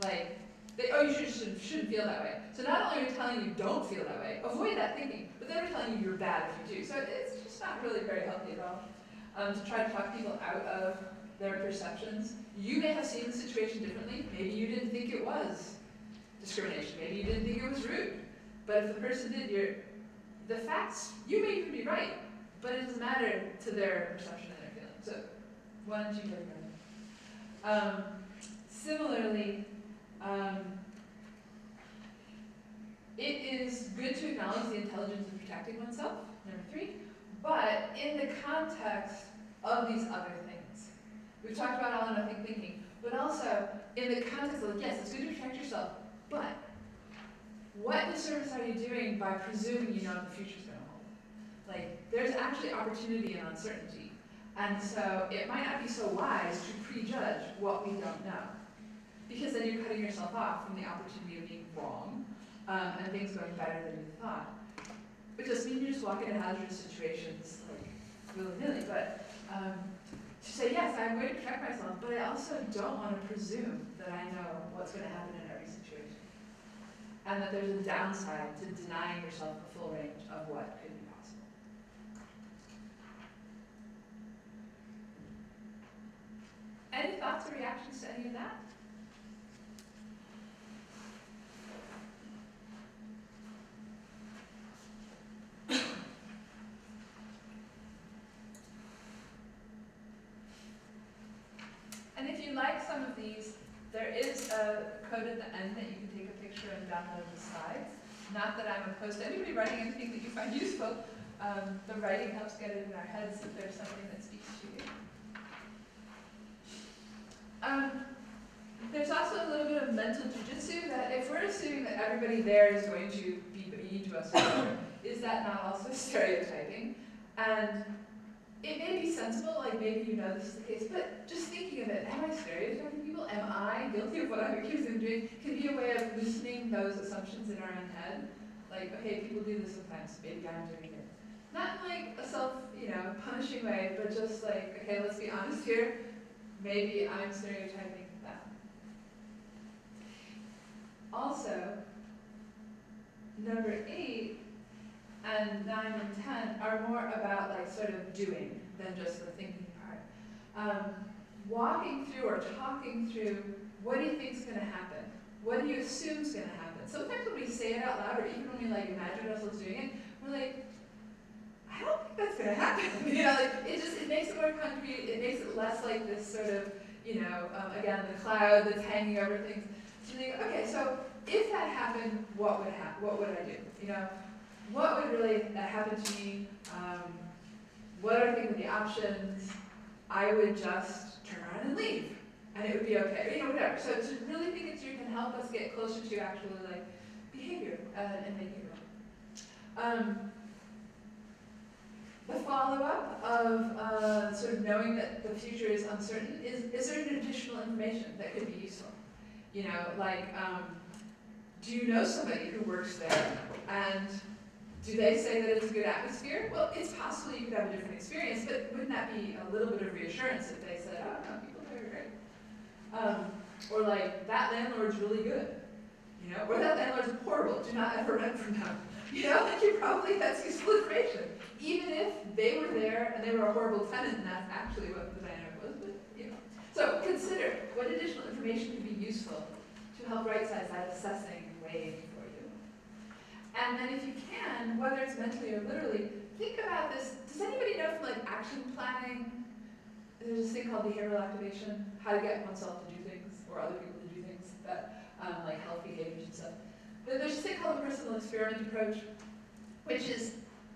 Like, you shouldn't feel that way. So not only are we telling you don't feel that way, avoid that thinking, but then we're telling you you're bad if you do. So it's just not really very healthy at all. To try to talk people out of their perceptions. You may have seen the situation differently. Maybe you didn't think it was discrimination. Maybe you didn't think it was rude. But if the person did, the facts, you may even be right, but it doesn't matter to their perception and their feelings. So why don't you go ahead? Similarly, it is good to acknowledge the intelligence of protecting oneself, number 3, but in the context of these other things. We've talked about all or nothing thinking, but also in the context of, yes, it's good to protect yourself, but what disservice are you doing by presuming you know what the future's going to hold? Like, there's actually opportunity and uncertainty, and so it might not be so wise to prejudge what we don't know, because then you're cutting yourself off from the opportunity of being wrong and things going better than you thought. It doesn't mean you just walk into hazardous situations like willy-nilly, but to say, yes, I'm going to protect myself, but I also don't want to presume that I know what's going to happen in every situation. And that there's a downside to denying yourself a full range of what could be possible. Any thoughts or reactions to any of that? And if you like some of these, there is a code at the end that you can take a picture and download the slides. Not that I'm opposed to anybody writing anything that you find useful. The writing helps get it in our heads if there's something that speaks to you. There's also a little bit of mental jujitsu that if we're assuming that everybody there is going to be mean to us, is that not also stereotyping? And it may be sensible, like maybe you know this is the case, but just thinking of it, am I stereotyping people? Am I guilty of what I'm accused of doing? Can be a way of loosening those assumptions in our own head. Like, okay, people do this sometimes, maybe I'm doing it. Not in like a self, punishing way, but just like, okay, let's be honest here. Maybe I'm stereotyping them. Also, number 8 and 9 and 10 are more about like sort of doing than just the thinking part. Walking through or talking through, what do you think is going to happen? What do you assume is going to happen? Sometimes when we say it out loud, or even when we like imagine ourselves doing it, we're like, I don't think that's going to happen. It makes it more concrete. It makes it less like this sort of, again, the cloud that's hanging over things. So you think, okay, so if that happened, what would happen? What would I do? What would really happen to me? What are the options? I would just turn around and leave, and it would be okay. Whatever. So to really think it through can help us get closer to actually like behavior and making it. The follow-up of sort of knowing that the future is uncertain is there an additional information that could be useful? Do you know somebody who works there, and do they say that it's a good atmosphere? Well, it's possible you could have a different experience, but wouldn't that be a little bit of reassurance if they said, oh, no, people there are great? Or like, that landlord's really good, or that landlord's horrible, do not ever rent from them. That's useful information. Even if they were there and they were a horrible tenant and that's actually what the dynamic was, but. So consider what additional information could be useful to help right-size that assessing and weighing for you. And then if you can, whether it's mentally or literally, think about this. Does anybody know from like action planning, there's this thing called behavioral activation, how to get oneself to do things or other people to do things that like health behaviors and stuff. But there's this thing called the personal experiment approach, which is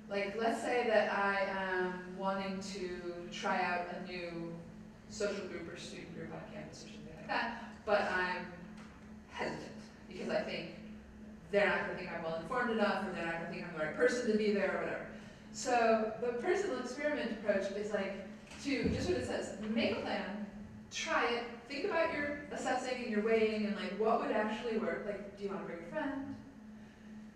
like, let's say that I am wanting to try out a new social group or student group on campus or something like that, but I'm hesitant because I think they're not going to think I'm well informed enough, or they're not going to think I'm the right person to be there, or whatever. So the personal experiment approach is like to, just what it says, make a plan, try it, think about your assessing and your weighing and like what would actually work. Like, do you want to bring a friend?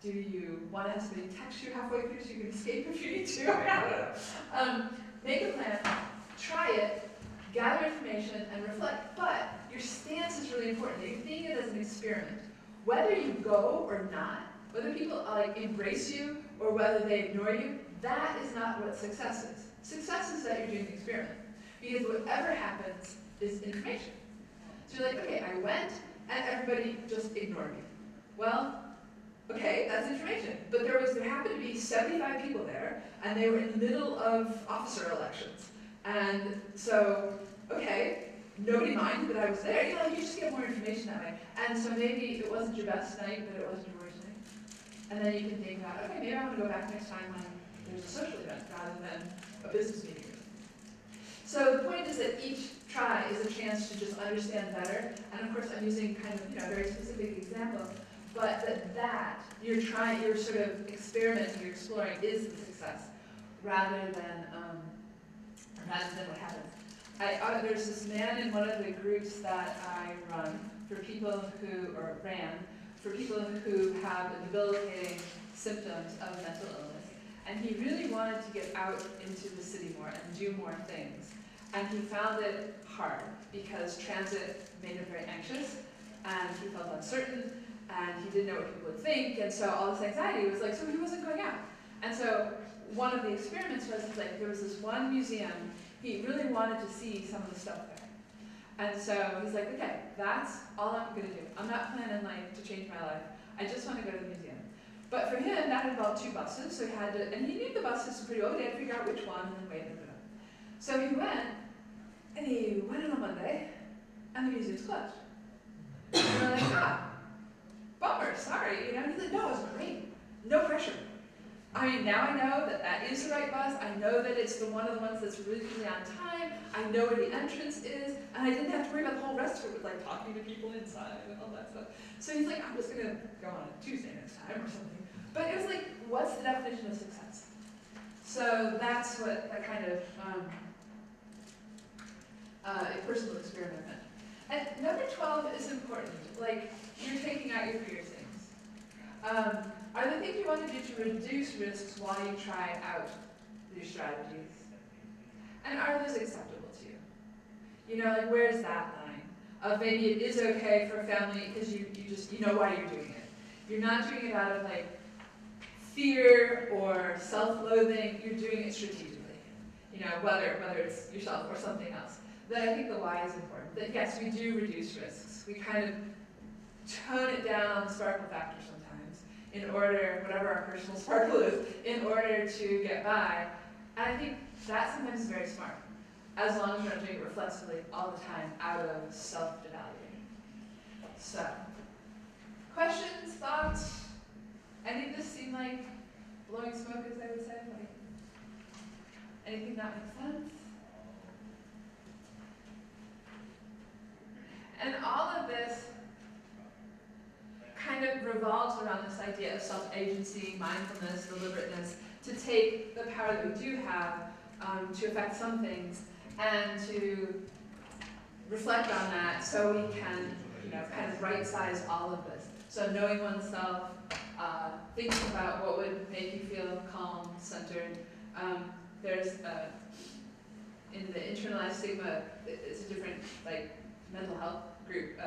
Do you want to have somebody text you halfway through so you can escape if you need to? I don't know. Make a plan, try it, gather information, and reflect. But your stance is really important. You're thinking it as an experiment. Whether you go or not, whether people like embrace you or whether they ignore you, that is not what success is. Success is that you're doing the experiment. Because whatever happens is information. So you're like, okay, I went and everybody just ignored me. Well, okay, that's information. But there happened to be 75 people there, and they were in the middle of officer elections. And so, okay, nobody minded that I was there. You know, you just get more information that way. And so maybe it wasn't your best night, but it wasn't your worst night. And then you can think about, okay, maybe I want to go back next time when there's a social event rather than a business meeting. So the point is that each try is a chance to just understand better. And of course, I'm using kind of, a very specific example, but that you're sort of experimenting, you're exploring is the success rather than what happens. There's this man in one of the groups that I run for people who have debilitating symptoms of mental illness. And he really wanted to get out into the city more and do more things. And he found it hard because transit made him very anxious, and he felt uncertain, and he didn't know what people would think, and so all this anxiety was like, so he wasn't going out. And so one of the experiments was like, there was this one museum, he really wanted to see some of the stuff there. And so he's like, okay, that's all I'm gonna do. I'm not planning like to change my life. I just want to go to the museum. But for him, that involved 2 buses, so he had to, and he knew the buses pretty well, he had to figure out which one and then wait and put up. So he went on a Monday, and the museum's closed. And we're like, bummer, sorry, He's like, no, it was great, no pressure. I mean, now I know that is the right bus. I know that it's one of the ones that's really on time. I know where the entrance is, and I didn't have to worry about the whole rest of it with like talking to people inside and all that stuff. So he's like, I'm just gonna go on a Tuesday next time or something. But it was like, what's the definition of success? So that's what that kind of a personal experiment meant. And number 12 is important. Like, you're taking out your fear things. Are there things you want to do to reduce risks while you try out your strategies? And are those acceptable to you? Like, where's that line? Of maybe it is okay for a family because you know why you're doing it. You're not doing it out of like fear or self-loathing. You're doing it strategically. Whether it's yourself or something else. That I think the why is important. That yes, we do reduce risks. We kind of tone it down, the sparkle factor sometimes, in order, whatever our personal sparkle is, in order to get by. And I think that sometimes is very smart, as long as we're not doing it reflexively all the time out of self-devaluing. So, questions, thoughts? Any of this seem like blowing smoke, as they would say? Like, anything that makes sense? And all of this kind of revolves around this idea of self-agency, mindfulness, deliberateness, to take the power that we do have to affect some things and to reflect on that so we can, kind of right-size all of this. So knowing oneself, thinking about what would make you feel calm, centered. There's, in the internalized stigma, it's a different, mental health group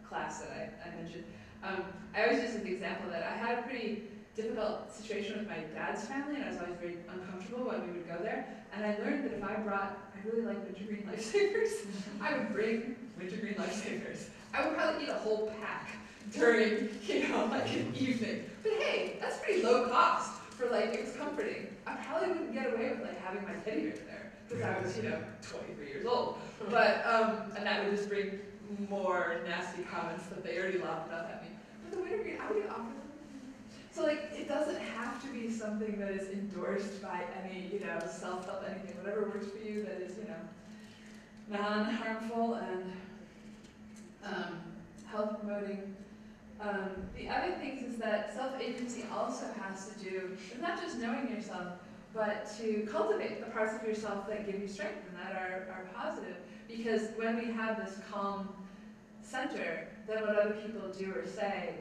class that I mentioned. I always use the example that I had a pretty difficult situation with my dad's family, and I was always very uncomfortable when we would go there. And I learned that if I really like wintergreen lifesavers, I would bring wintergreen lifesavers. I would probably eat a whole pack during, like an evening. But hey, that's pretty low cost for like, it was comforting. I probably wouldn't get away with like having my teddy bear there, because I was, 23 years old. But, and that would just bring more nasty comments that they already laughed enough at me. But the wintergreen, I would offer them. So like, it doesn't have to be something that is endorsed by any, self-help, anything, whatever works for you that is, non-harmful and health promoting. The other things is that self-agency also has to do with not just knowing yourself, but to cultivate the parts of yourself that give you strength and that are positive. Because when we have this calm center, then what other people do or say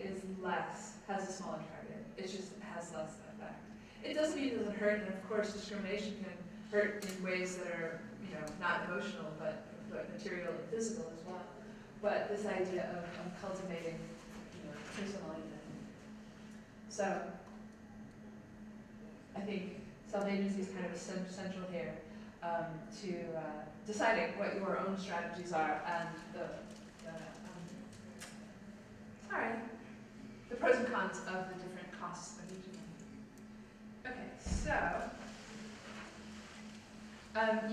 has a smaller target. It just has less effect. It doesn't mean it doesn't hurt, and of course discrimination can hurt in ways that are, not emotional, but material and physical as well. But this idea of cultivating, personal identity. So, I think self-agency is kind of central here to deciding what your own strategies are and the pros and cons of the different costs of each of them. Okay, so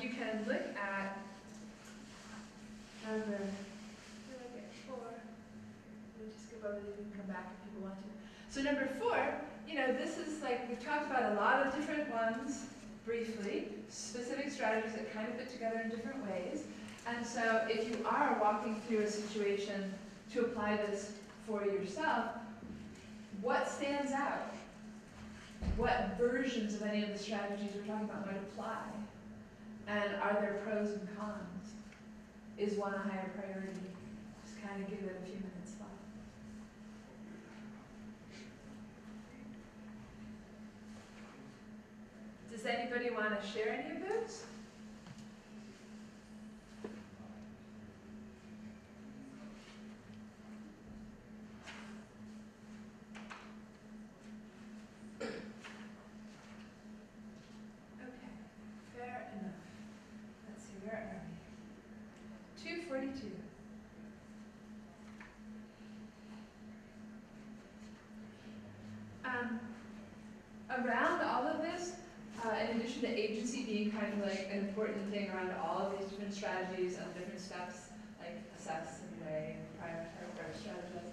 you can look at number, did I get 4? Let me just skip over these and come back if people want to. So number 4, this is like, we've talked about a lot of different ones briefly, specific strategies that kind of fit together in different ways. And so if you are walking through a situation to apply this for yourself, what stands out? What versions of any of the strategies we're talking about might apply? And are there pros and cons? Is one a higher priority? Just kind of give it a few minutes thought. Does anybody want to share any of those? Okay, fair enough. Let's see, where are we? 242. Around all of this, in addition to agency being kind of like an important thing around all of these different strategies and different steps, like assess and weigh and prioritize or strategize,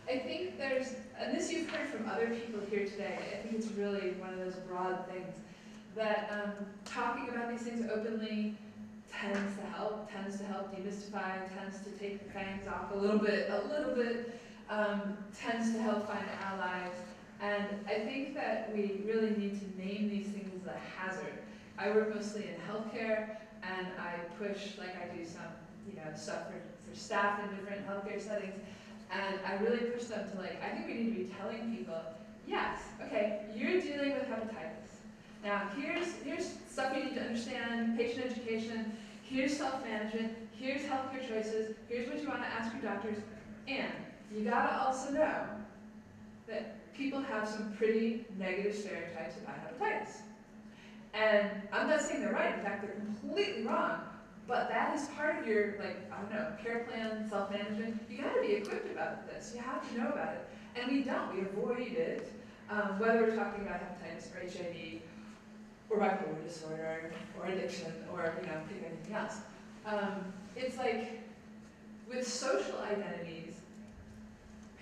I think there's, and this you've heard from other people here today, I think it's really one of those broad things, that talking about these things openly tends to help demystify, tends to take the fangs off a little bit, tends to help find allies. And I think that we really need to name these things as a hazard. I work mostly in healthcare, and I push, like I do some, stuff for staff in different healthcare settings, and I really push them to I think we need to be telling people, yes, okay, you're dealing with hepatitis. Now here's stuff you need to understand, patient education, here's self-management, here's healthcare choices, here's what you want to ask your doctors, and you gotta also know that people have some pretty negative stereotypes about hepatitis. And I'm not saying they're right, in fact, they're completely wrong, but that is part of your, care plan, self-management. You gotta be equipped about this. You have to know about it. And we don't, we avoid it, whether we're talking about hepatitis or HIV, or bipolar disorder, or addiction, or, pick anything else. It's like, with social identities,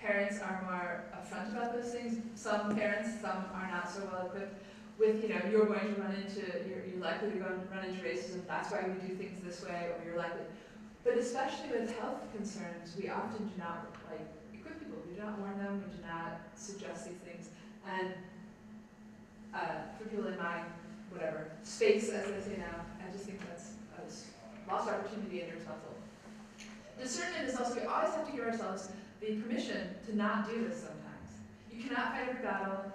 parents are more upfront about those things. Some parents, some are not so well equipped with, you're going to you're likely to run into racism, that's why we do things this way, or you're likely. But especially with health concerns, we often do not, equip people. We do not warn them, we do not suggest these things. And for people in my, space, as I say now, I just think that's a lost opportunity and irresponsible. Discernment is also, we always have to give ourselves the permission to not do this sometimes. You cannot fight every battle.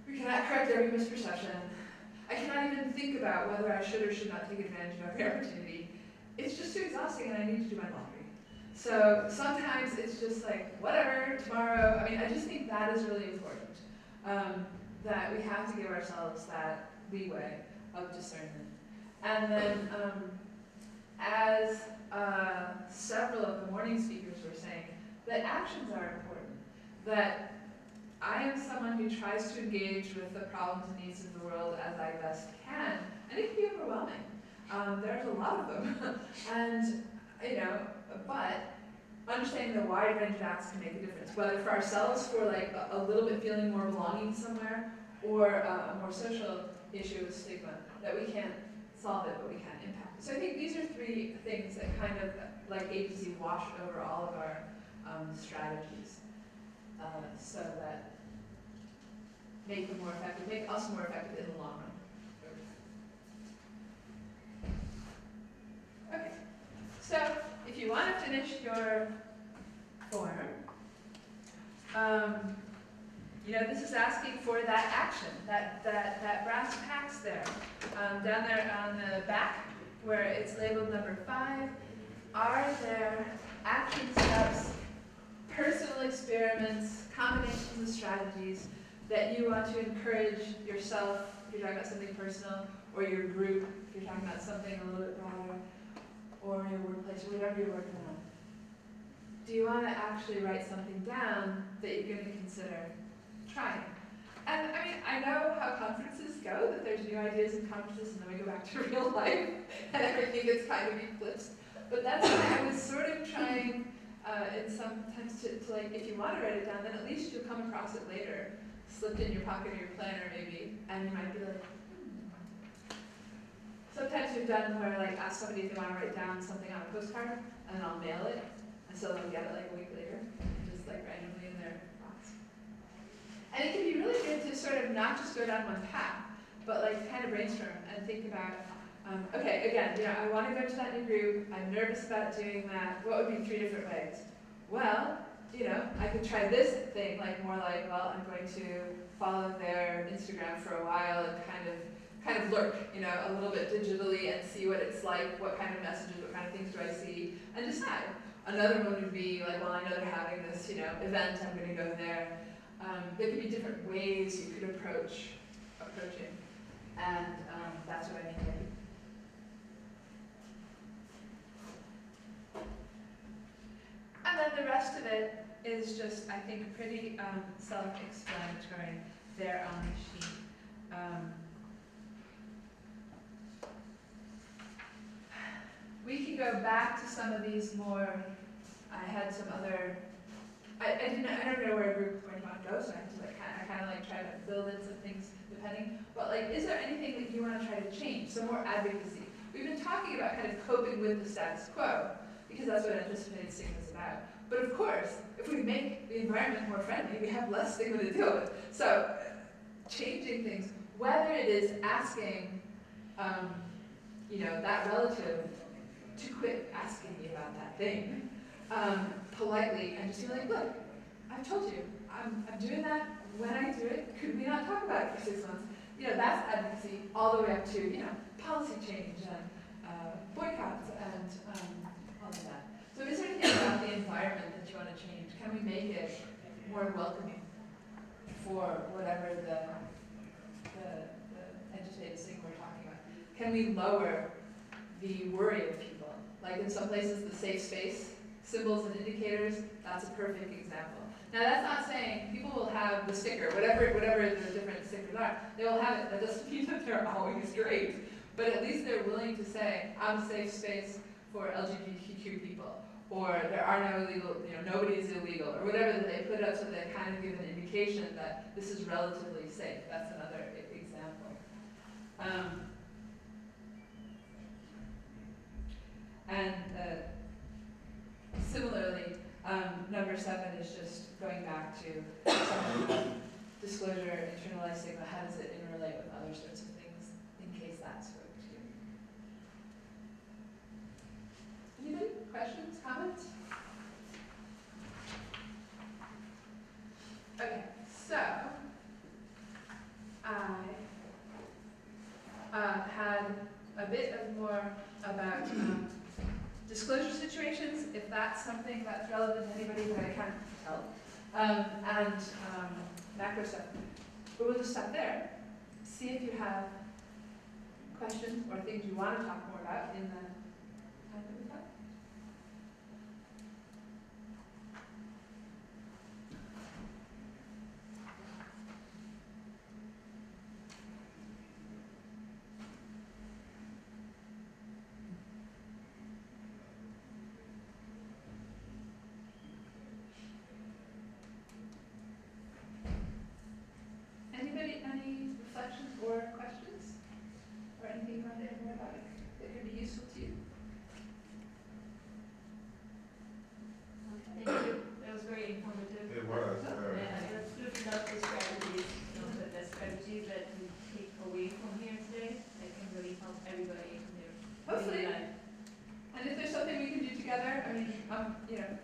You cannot correct every misperception. I cannot even think about whether I should or should not take advantage of every opportunity. It's just too exhausting and I need to do my laundry. So sometimes it's just whatever, tomorrow. I just think that is really important. that we have to give ourselves that leeway of discernment. And then, as several of the morning speakers were saying, that actions are important. That I am someone who tries to engage with the problems and needs of the world as I best can, and it can be overwhelming. There's a lot of them. And, but understanding the wide range of acts can make a difference, whether for ourselves, for like a little bit feeling more belonging somewhere, or a more social issue with stigma, that we can't solve it, but we can impact it. So I think these are three things that kind of, like agency, wash over all of our strategies, so that make them more effective, make us more effective in the long run. Okay, so if you want to finish your form, this is asking for that action, that brass tacks there. Down there on the back, where it's labeled number 5, are there action steps, personal experiments, combinations of strategies that you want to encourage yourself, if you're talking about something personal, or your group, if you're talking about something a little bit broader, or your workplace, or whatever you're working on? Do you want to actually write something down that you're going to consider trying? And I mean, I know how conferences go, that there's new ideas in conferences, and then we go back to real life, and everything gets kind of eclipsed. But that's why I was sort of trying, in sometimes to like, if you want to write it down, then at least you'll come across it later, slipped in your pocket or your planner maybe, and you might be like, Sometimes we've done where like ask somebody if they want to write down something on a postcard, and I'll mail it, and so they'll get it like a week later, just like randomly in their box. And it can be really good to sort of not just go down one path, but like kind of brainstorm and think about, okay, again, I want to go to that new group, I'm nervous about doing that, what would be 3 different ways? Well, I could try this thing, like more like, well, I'm going to follow their Instagram for a while and kind of lurk, a little bit digitally and see what it's like, what kind of messages, what kind of things do I see, and decide. Another one would be like, well, I know they're having this, event, I'm going to go there. There could be different ways you could approaching, and that's what I mean here. And then the rest of it is just, I think, pretty self-explanatory there on the sheet. We can go back to some of these more. I had some other. I don't know where a group is going to want to go, so I have to kind of try to build in some things depending. But is there anything that you want to try to change? Some more advocacy. We've been talking about kind of coping with the status quo because that's what anticipated stigma is about. But of course, if we make the environment more friendly, we have less stigma to deal with. So changing things, whether it is asking, that relative to quit asking me about that thing, politely, and just be like, look, I've told you, I'm doing that. When I do it, could we not talk about it for 6 months? That's advocacy all the way up to, policy change and boycotts and all of that. So is there anything about the environment that you want to change? Can we make it more welcoming for whatever the anticipated thing we're talking about? Can we lower the worry of people? Like in some places, the safe space, symbols and indicators, that's a perfect example. Now that's not saying people will have the sticker, whatever the different stickers are, they will have it. That doesn't mean that they're always great, but at least they're willing to say, I'm a safe space for LGBTQ people, or there are no illegal, nobody is illegal, or whatever that they put up so they kind of give an indication that this is relatively safe. That's another example. And similarly, number 7 is just going back to disclosure, internalized stigma. How does it interrelate with other sorts of things, in case that spoke to you? Anybody? Questions? Comments? Okay, so I had a bit of more about disclosure situations, if that's something that's relevant to anybody that I can't tell, and macro stuff. But we'll just stop there. See if you have questions or things you want to talk more about in the time that we've got. Anybody, any reflections or questions? Or anything you want to add more about it that could be useful to you? Thank you. That was very informative. It was, And let's look up the strategies, the strategies that we take away from here today that can really help everybody in their Hopefully. daily life. And if there's something we can do together, I mean,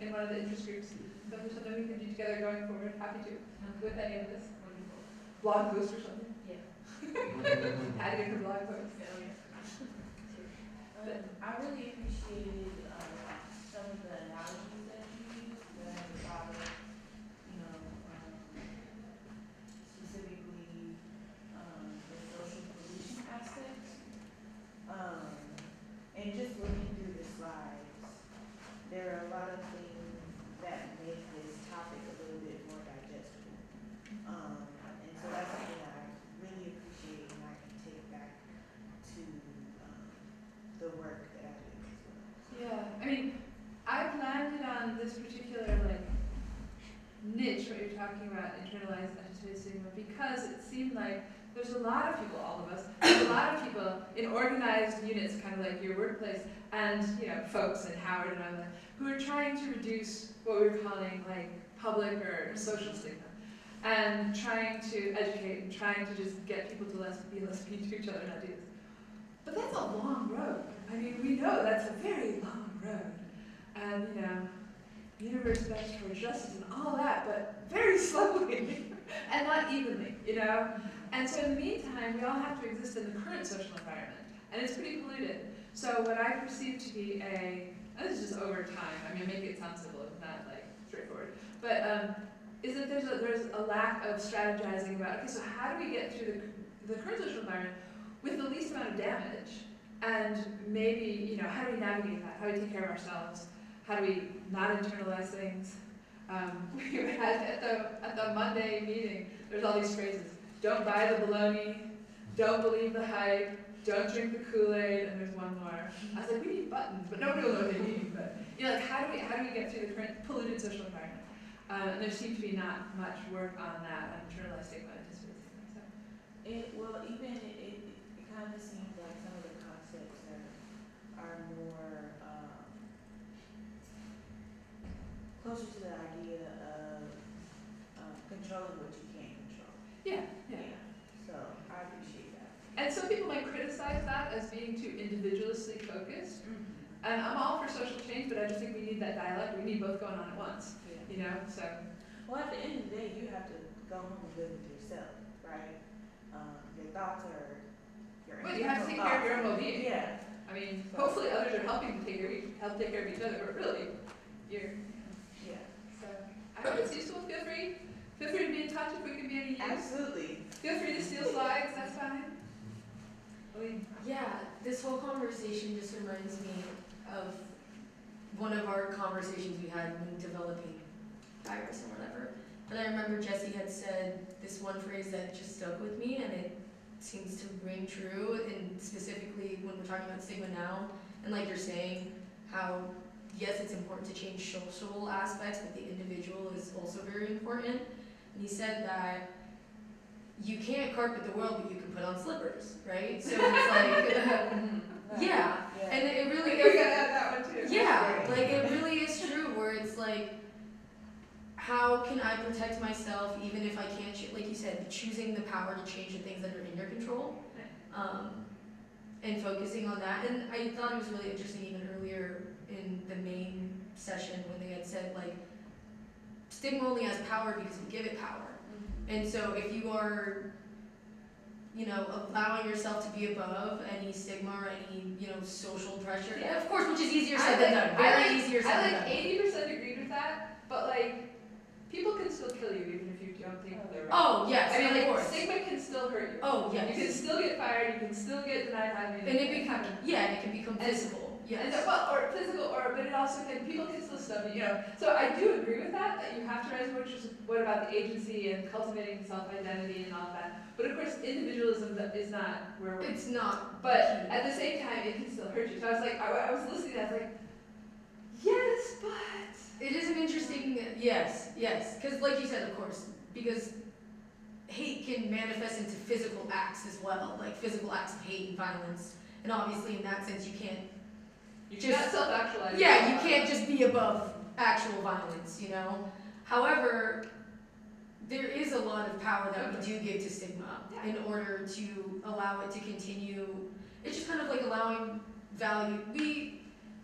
in one of the interest groups, if there's something we can do together going forward, happy to, with any of this. Wonderful. Blog post or something. Yeah. Adding it to blog post. Oh, yeah. I really appreciated some of the analogies that you used that had a lot of, specifically the social pollution aspect. And just looking through the slides, there are a lot of things that make this topic a little bit more digestible. And so that's something I really appreciate and I can take back to the work that I do as well. Yeah, I mean, I've landed on this particular niche, what you're talking about, internalized anti-stigma, because it seemed like there's a lot of people, all of us, there's a lot of people in organized units, kind of like your workplace, and folks and Howard and other, who are trying to reduce what we were calling public or social stigma, and trying to educate and trying to just get people to be less mean to each other and not do this. But that's a long road. I mean, we know that's a very long road. And, universal statutory justice and all that, but very slowly and not evenly, And so in the meantime, we all have to exist in the current social environment, and it's pretty polluted. So what I perceive to be and this is just over time, I mean, make it sound simple, not straightforward, but is that there's a lack of strategizing about, okay, so how do we get through the current social environment with the least amount of damage? And maybe, how do we navigate that? How do we take care of ourselves? How do we not internalize things? We had at the Monday meeting, there's all these phrases. Don't buy the baloney, don't believe the hype, don't drink the Kool-Aid, and there's one more. I was like, we need buttons, but nobody will know what they mean. But how do we get through the current polluted social environment? And there seems to be not much work on that, on internalized stigma and disability stigma. It kind of seems like some of the concepts are more closer to the idea of controlling what you can't control. Yeah. So I appreciate that. And some people might criticize that as being too individualistically focused. And I'm all for social change, but I just think we need that dialogue. We need both going on at once. So. Well, at the end of the day, you have to go home and live with yourself, right? Your thoughts are your Well, you have to take care of your own well-being. Yeah. I mean, hopefully others are helping to help take care of each other, but really, you're. Yeah. So, I hope it's useful. Feel free to be in touch if we can be any use. Absolutely. Feel free to steal slides, that's fine. Yeah, this whole conversation just reminds me of one of our conversations we had when developing Iris or whatever. And I remember Jessie had said this one phrase that just stuck with me, and it seems to ring true, and specifically when we're talking about stigma now, and like you're saying, how yes, it's important to change social aspects, but the individual is also very important. And he said that you can't carpet the world, but you can put on slippers, right? So it's like, yeah, and it really You're gonna add that one too. yeah, it really is true where it's how can I protect myself even if I can't, like you said, choosing the power to change the things that are in your control, and focusing on that. And I thought it was really interesting even earlier in the main session when they had said stigma only has power because we give it power. And so if you are, allowing yourself to be above any stigma or any, social pressure, Yeah. of course, which is easier said than done. Very easier said than done. I 80% agreed with that, but people can still kill you even if you you don't think they're right. Oh, yes, I mean, of like, course. stigma can still hurt you. Oh, You can yes. still get fired, you can still get denied housing. And it become, yeah, and it can become And- physical, And yes. well, or physical, but it also can, people can still snub you, you know. So I do agree with that you have to raise, which is what about the agency and cultivating self-identity and all of that. But of course, individualism is not where we're, It's not. but at the same time, it can still hurt you. So I was like, I was listening, I was like, yes, but. It is an interesting, yes, because like you said, of course, because hate can manifest into physical acts as well, like physical acts of hate and violence. And obviously in that sense, you can't, You cannot self-actualize. yeah, you can't just be above actual violence, you know? However, there is a lot of power that we do give to stigma in order to allow it to continue. It's just kind of like allowing value, we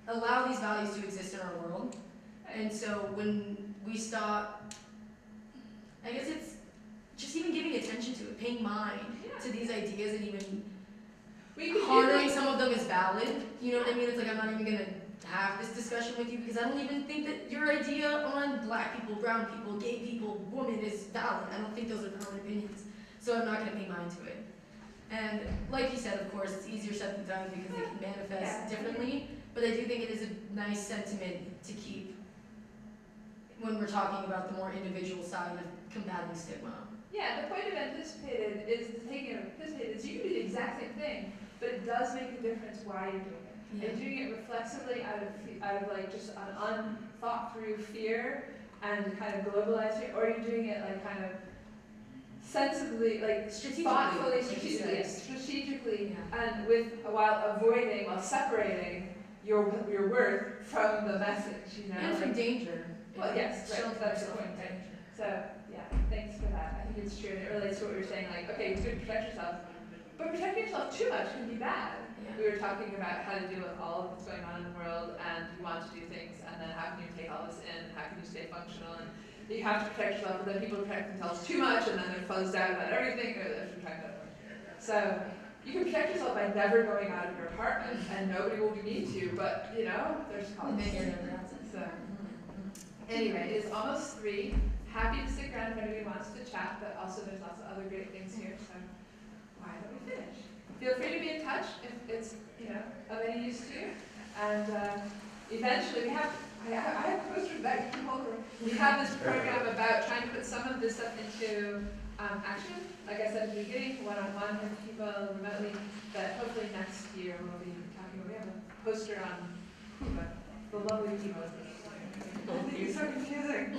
allow these values to exist in our world. And so when we stop, I guess it's just even giving attention to it, paying mind to these ideas and even honoring some of them as valid. You know what I mean? It's like I'm not even gonna have this discussion with you because I don't even think that your idea on black people, brown people, gay people, women is valid. I don't think those are valid opinions. So I'm not gonna pay mind to it. And like you said, of course, it's easier said than done because they can manifest differently. But I do think it is a nice sentiment to keep when we're talking about the more individual side of combating stigma. Yeah, the point of anticipated is the taking of anticipated is you can do the exact same thing, but it does make a difference why you're doing it. Yeah. And doing it reflexively out of like just an unthought through fear and kind of globalized fear, or you're doing it like kind of sensibly, like thoughtfully, strategically, and while separating your worth from the message, you know. And from danger. Well, yes, right, Shelter that's the yourself point, from right? danger. So, yeah, thanks for that. I think it's true, and it relates to what we were saying, like, okay, it's good to protect yourself, but protecting yourself too much can be bad. Yeah. We were talking about how to deal with all of what's going on in the world, and you want to do things, and then how can you take all this in, how can you stay functional, and you have to protect yourself, but then people protect themselves too much, and then they're fuzzed out about everything, or they're protected out. So, you can protect yourself by never going out of your apartment, and nobody will be mean to you, but, you know, there's costs. So. Anyway, it is almost 3. Happy to stick around if anybody wants to chat, but also there's lots of other great things here, so why don't we finish? Feel free to be in touch if it's, you know, of any use to you. And eventually I have posters back from Holger. We have this program about trying to put some of this stuff into action. Like I said at the beginning, one-on-one with people remotely, but hopefully next year we'll be talking, we have a poster on the lovely people. It's so confusing.